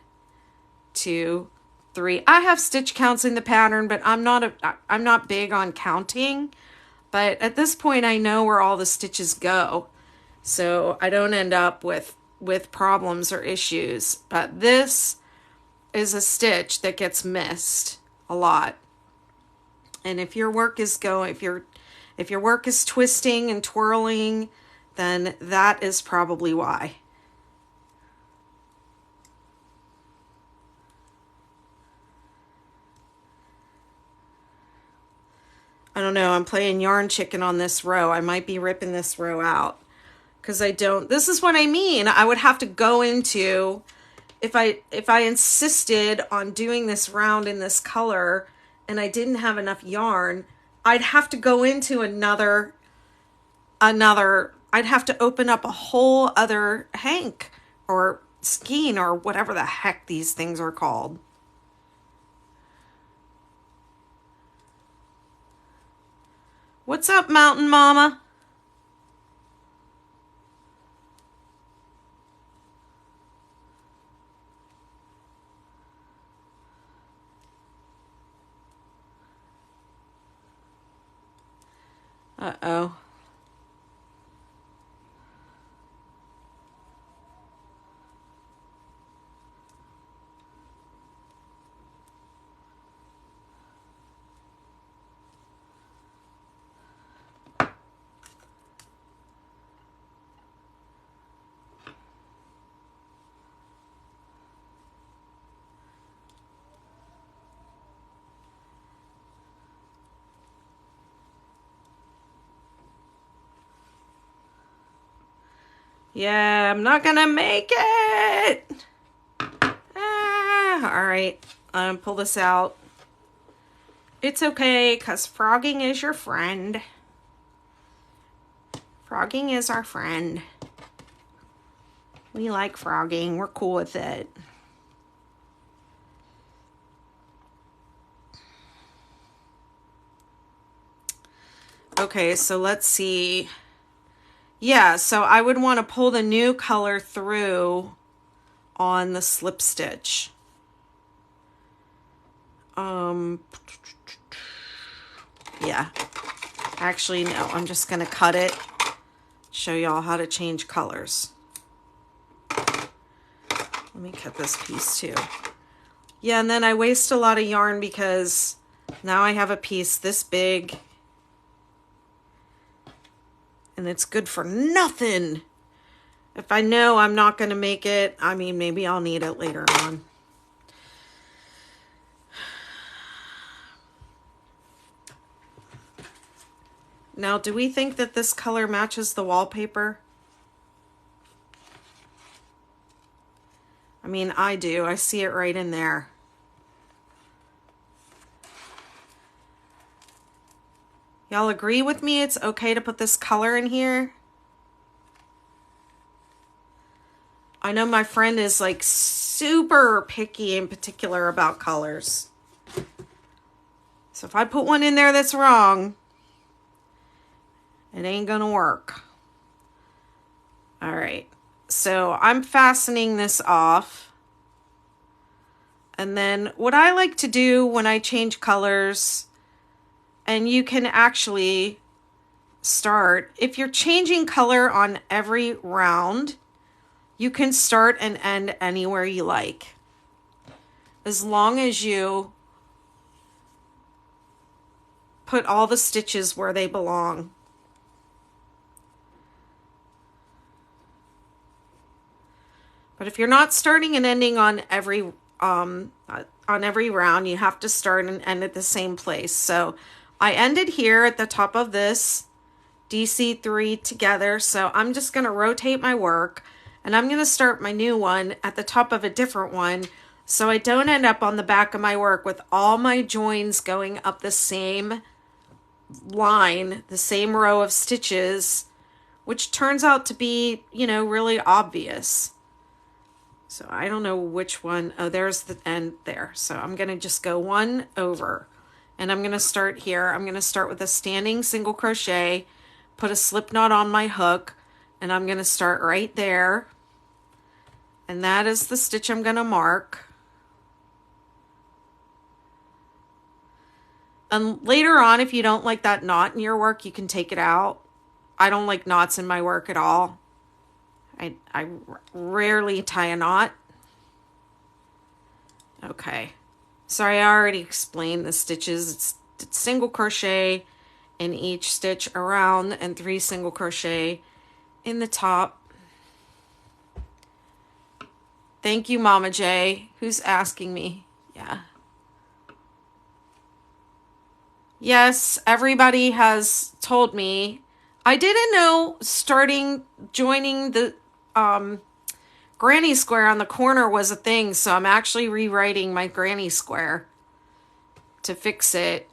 2, 3. I have stitch counts in the pattern, but I'm not big on counting. But at this point, I know where all the stitches go, so I don't end up with problems or issues. But this is a stitch that gets missed a lot. And if your work is if your work is twisting and twirling, then that is probably why. I don't know, I'm playing yarn chicken on this row. I might be ripping this row out because this is what I mean. I would have to go into, if I insisted on doing this round in this color and I didn't have enough yarn, I'd have to go into another, I'd have to open up a whole other hank or skein or whatever the heck these things are called. What's up, Mountain Mama? Uh-oh. Yeah, I'm not gonna make it. All right, pull this out. It's okay, because frogging is your friend. Frogging is our friend. We like frogging. We're cool with it. Okay, so let's see. Yeah, so I would want to pull the new color through on the slip stitch. Yeah. Actually, no, I'm just going to cut it. Show y'all how to change colors. Let me cut this piece too. Yeah, and then I waste a lot of yarn because now I have a piece this big. And it's good for nothing. If I know I'm not going to make it, I mean, maybe I'll need it later on. Now, do we think that this color matches the wallpaper? I mean, I do. I see it right in there. Y'all agree with me it's okay to put this color in here? I know my friend is like super picky and particular about colors. So if I put one in there that's wrong, it ain't gonna work. All right, so I'm fastening this off. And then what I like to do when I change colors, and you can actually start, if you're changing color on every round, you can start and end anywhere you like. As long as you put all the stitches where they belong. But if you're not starting and ending on every round, you have to start and end at the same place. So I ended here at the top of this DC3 together. So I'm just going to rotate my work, and I'm going to start my new one at the top of a different one, so I don't end up on the back of my work with all my joins going up the same line, the same row of stitches, which turns out to be, you know, really obvious. So I don't know which one. Oh, there's the end there. So I'm going to just go one over, and I'm going to start here. I'm going to start with a standing single crochet, put a slip knot on my hook, and I'm going to start right there. And that is the stitch I'm going to mark. And later on, if you don't like that knot in your work, you can take it out. I don't like knots in my work at all. I rarely tie a knot. Okay. Sorry, I already explained the stitches. It's single crochet in each stitch around and 3 single crochet in the top. Thank you, Mama J, who's asking me. Yeah. Yes, everybody has told me. I didn't know joining the granny square on the corner was a thing, so I'm actually rewriting my granny square to fix it.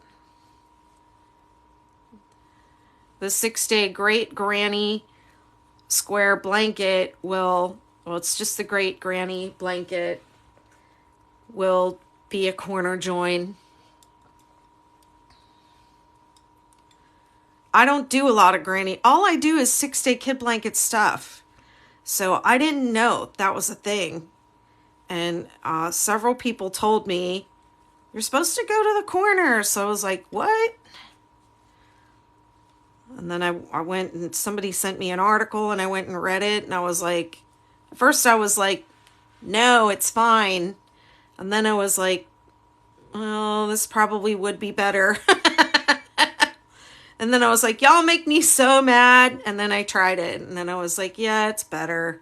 The 6-day Great Granny Square blanket well, it's just the Great Granny blanket, will be a corner join. I don't do a lot of granny. All I do is 6-day kid blanket stuff. So I didn't know that was a thing. And several people told me, you're supposed to go to the corner. So I was like, what? And then I went and somebody sent me an article and I went and read it. And I was like, at first I was like, no, it's fine. And then I was like, well, this probably would be better. And then I was like, y'all make me so mad. And then I tried it. And then I was like, yeah, it's better.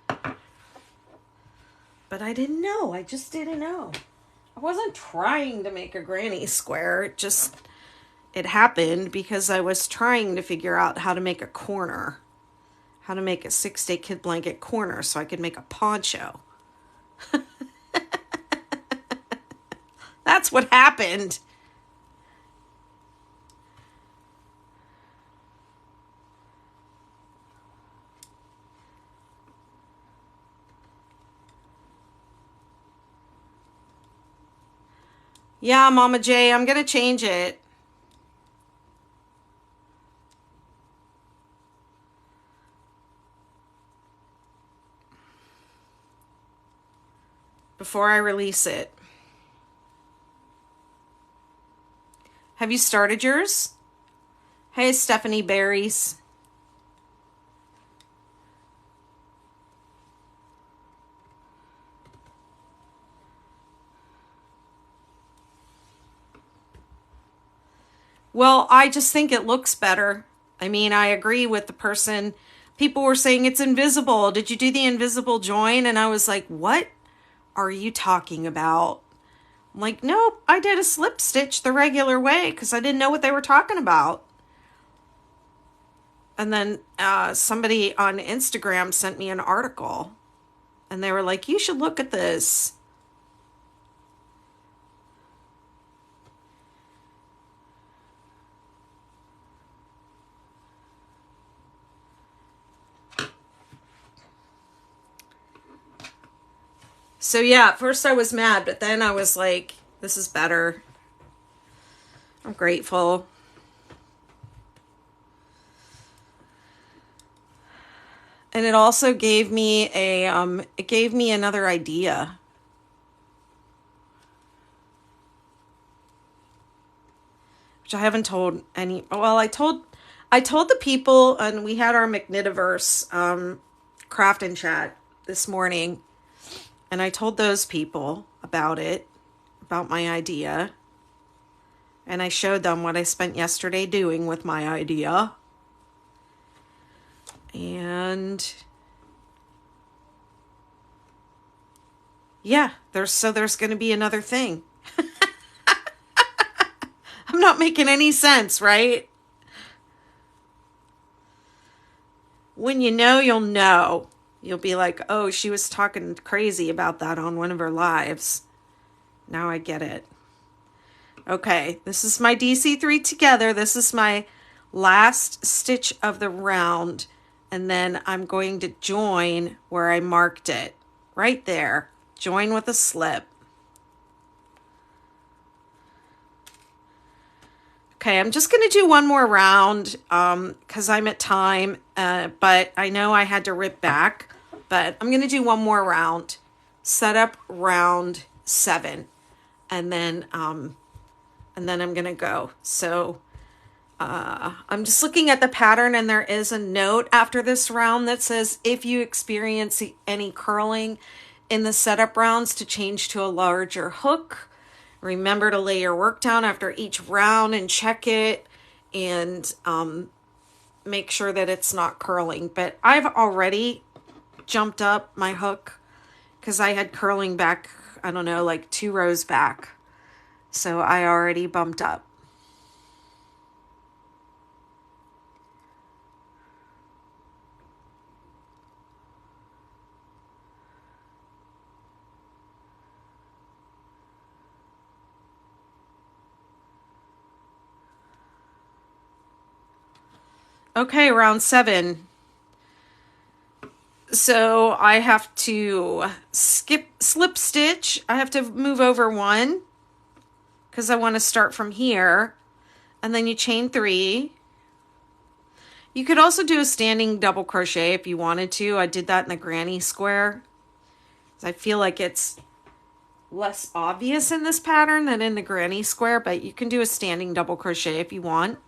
But I didn't know. I just didn't know. I wasn't trying to make a granny square. It happened because I was trying to figure out how to make a corner. How to make a 6-day kid blanket corner so I could make a poncho. That's what happened. Yeah, Mama J, I'm going to change it. Before I release it. Have you started yours? Hey, Stephanie Berries. Well, I just think it looks better. I mean, I agree with the person. People were saying it's invisible. Did you do the invisible join? And I was like, what are you talking about? I'm like, nope, I did a slip stitch the regular way because I didn't know what they were talking about. And then somebody on Instagram sent me an article. And they were like, you should look at this. So yeah, at first I was mad, but then I was like, this is better. I'm grateful. And it also gave me another idea. Which I haven't told any, well, I told the people, and we had our McKnitiverse craft and chat this morning. And I told those people about it, about my idea. And I showed them what I spent yesterday doing with my idea. And Yeah, there's going to be another thing. I'm not making any sense, right? When you know, you'll know. You'll be like, oh, she was talking crazy about that on one of her lives. Now I get it. Okay, this is my DC3 together. This is my last stitch of the round. And then I'm going to join where I marked it. Right there. Join with a slip. Okay, I'm just going to do one more round because I'm at time, but I know I had to rip back, but I'm going to do one more round. Set up round 7, and then I'm going to go. So I'm just looking at the pattern, and there is a note after this round that says if you experience any curling in the setup rounds, to change to a larger hook. Remember to lay your work down after each round and check it and make sure that it's not curling. But I've already jumped up my hook because I had curling back, I don't know, like 2 rows back. So I already bumped up. Okay, round 7. So I have to slip stitch. I have to move over 1 because I want to start from here. And then you chain 3. You could also do a standing double crochet if you wanted to. I did that in the granny square. I feel like it's less obvious in this pattern than in the granny square, but you can do a standing double crochet if you want.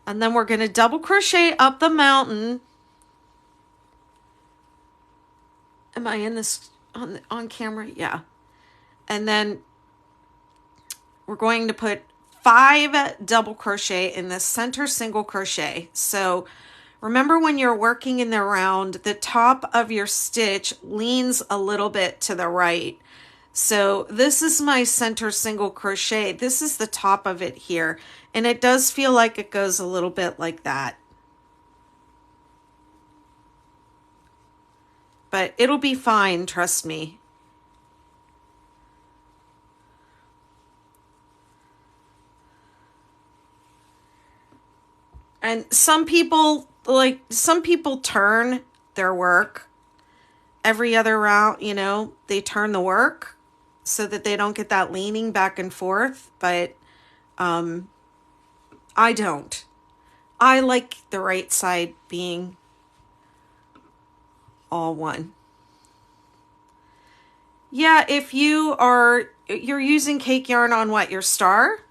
And then we're going to double crochet up the mountain. Am I in this on camera? Yeah. And then we're going to put 5 double crochet in the center single crochet. So remember, when you're working in the round, the top of your stitch leans a little bit to the right. So this is my center single crochet. This is the top of it here. And it does feel like it goes a little bit like that. But it'll be fine, trust me. And some people turn their work every other round, they turn the work so that they don't get that leaning back and forth, but I don't. I like the right side being all one. Yeah, if you're using cake yarn on what, your star?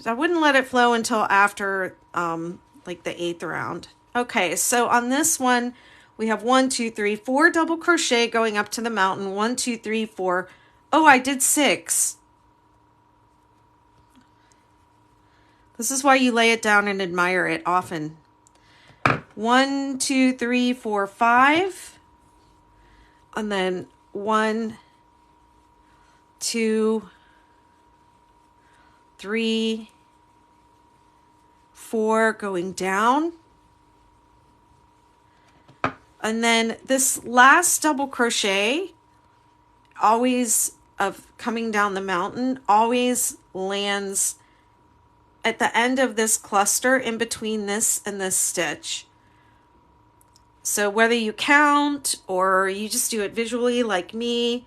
I wouldn't let it flow until after like the 8th round. Okay, so on this one, we have 1, 2, 3, 4 double crochet going up to the mountain. 1, 2, 3, 4. Oh, I did 6. This is why you lay it down and admire it often. 1, 2, 3, 4, 5. And then 1, 2, 3, 4 going down. And then this last double crochet, always of coming down the mountain, always lands at the end of this cluster in between this and this stitch. So whether you count or you just do it visually like me,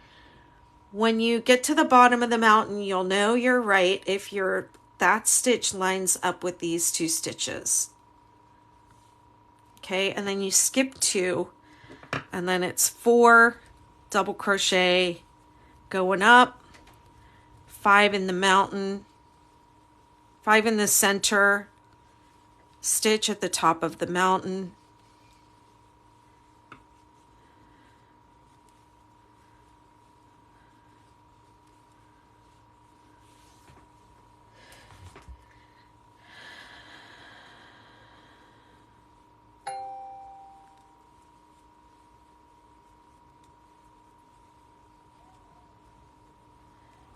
when you get to the bottom of the mountain, you'll know you're right if that stitch lines up with these 2 stitches. Okay, and then you skip 2, and then it's 4 double crochet going up, 5 in the mountain, 5 in the center, stitch at the top of the mountain,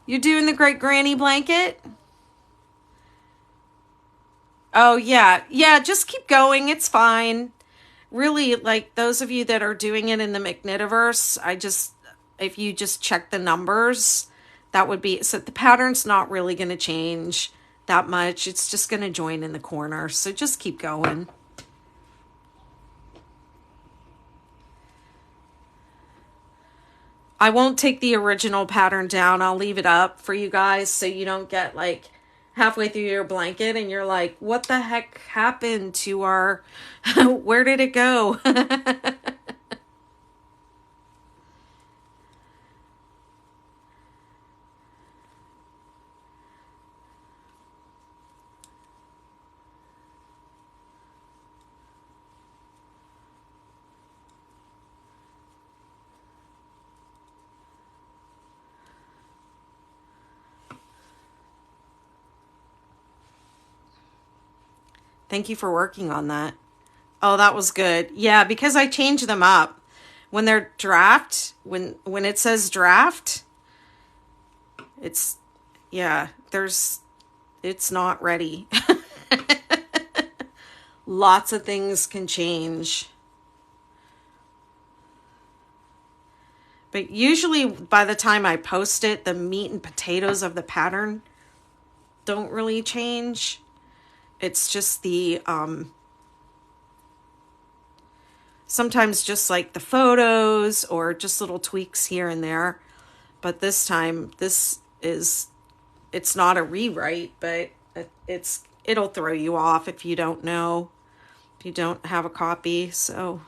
You doing the great granny blanket? Oh, yeah. Yeah, just keep going. It's fine. Really, like those of you that are doing it in the McKnitiverse, if you just check the numbers, that would be, so the pattern's not really going to change that much. It's just going to join in the corner. So just keep going. I won't take the original pattern down. I'll leave it up for you guys so you don't get like halfway through your blanket and you're like, what the heck happened to our, where did it go? Thank you for working on that. Oh, that was good. Yeah, because I changed them up. When they're draft, when it says draft, it's, yeah, it's not ready. Lots of things can change. But usually by the time I post it, the meat and potatoes of the pattern don't really change. It's just the, sometimes just like the photos or just little tweaks here and there. But this time, it's not a rewrite, but it'll throw you off if you don't know, if you don't have a copy. So,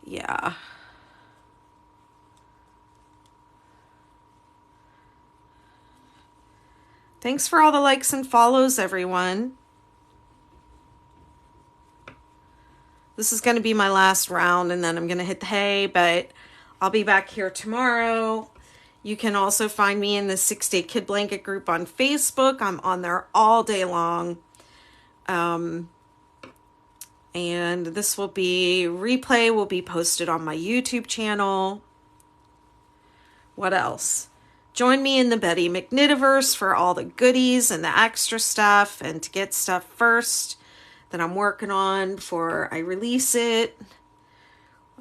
yeah. Thanks for all the likes and follows, everyone. This is going to be my last round, and then I'm going to hit the hay, but I'll be back here tomorrow. You can also find me in the 6-Day Kid Blanket group on Facebook. I'm on there all day long. And this replay will be posted on my YouTube channel. What else? Join me in the Betty McKnitiverse for all the goodies and the extra stuff and to get stuff first that I'm working on before I release it.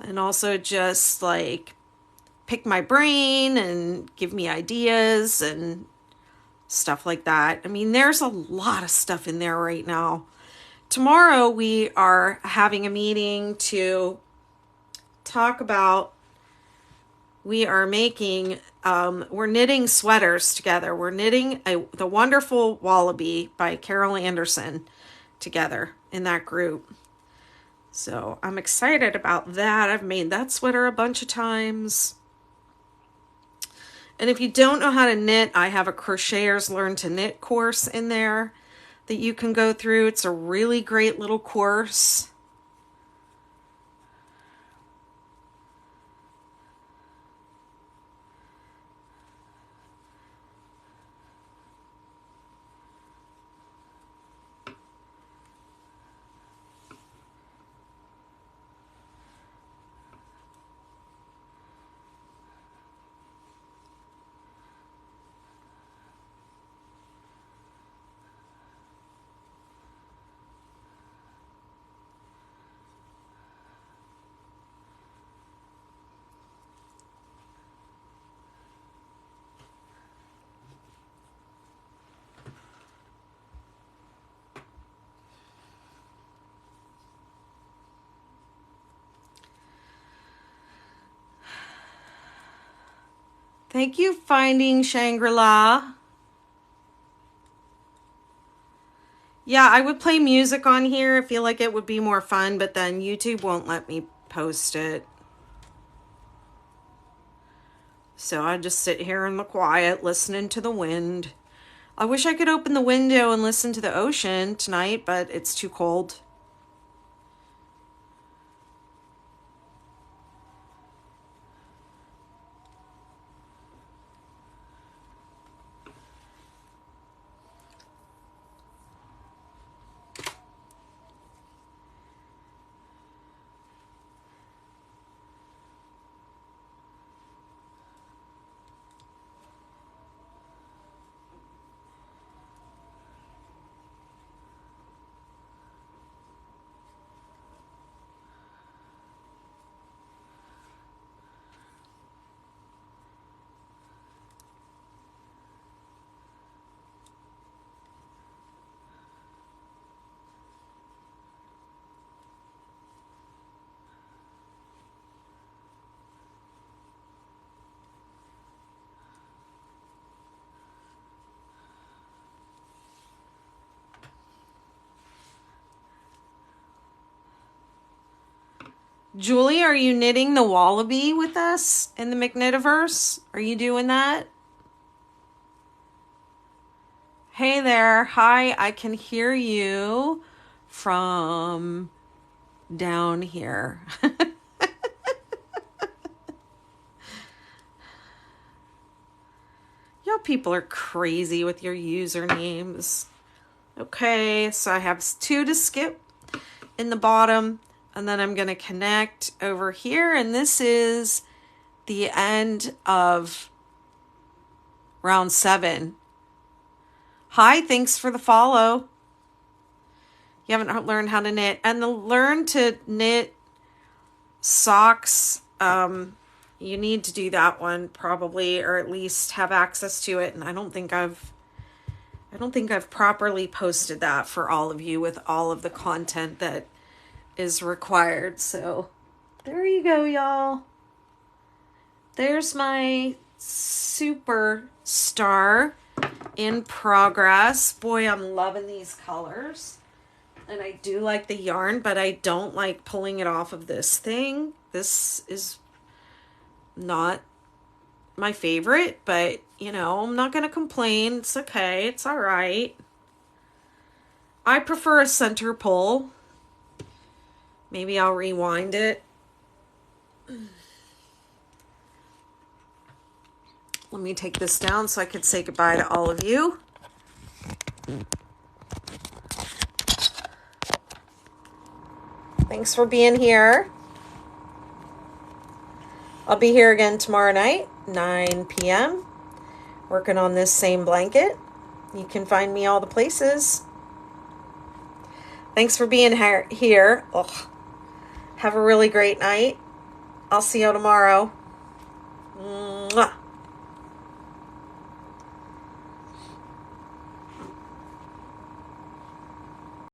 And also just like pick my brain and give me ideas and stuff like that. I mean, there's a lot of stuff in there right now. Tomorrow we are having a meeting to talk about, we're knitting sweaters together. We're knitting The Wonderful Wallaby by Carol Anderson together in that group. So I'm excited about that. I've made that sweater a bunch of times. And if you don't know how to knit, I have a Crocheters Learn to Knit course in there that you can go through. It's a really great little course. Thank you, Finding Shangri-La. Yeah, I would play music on here. I feel like it would be more fun, but then YouTube won't let me post it. So I just sit here in the quiet, listening to the wind. I wish I could open the window and listen to the ocean tonight, but it's too cold. Julie, are you knitting the wallaby with us in the McKnitiverse? Are you doing that? Hey there. Hi, I can hear you from down here. Y'all people are crazy with your usernames. Okay, so I have 2 to skip in the bottom, and then I'm going to connect over here, and this is the end of round 7. Hi, thanks for the follow. You haven't learned how to knit, and learn to knit socks. You need to do that one probably, or at least have access to it. And I don't think I've properly posted that for all of you with all of the content that is required. So there you go, y'all. There's my superstar in progress. Boy, I'm loving these colors. And I do like the yarn, but I don't like pulling it off of this thing. This is not my favorite, but you know, I'm not going to complain. It's okay. It's all right. I prefer a center pull. Maybe I'll rewind it. Let me take this down so I could say goodbye to all of you. Thanks for being here. I'll be here again tomorrow night, 9 p.m., working on this same blanket. You can find me all the places. Thanks for being here. Ugh. Have a really great night. I'll see you tomorrow. Mwah.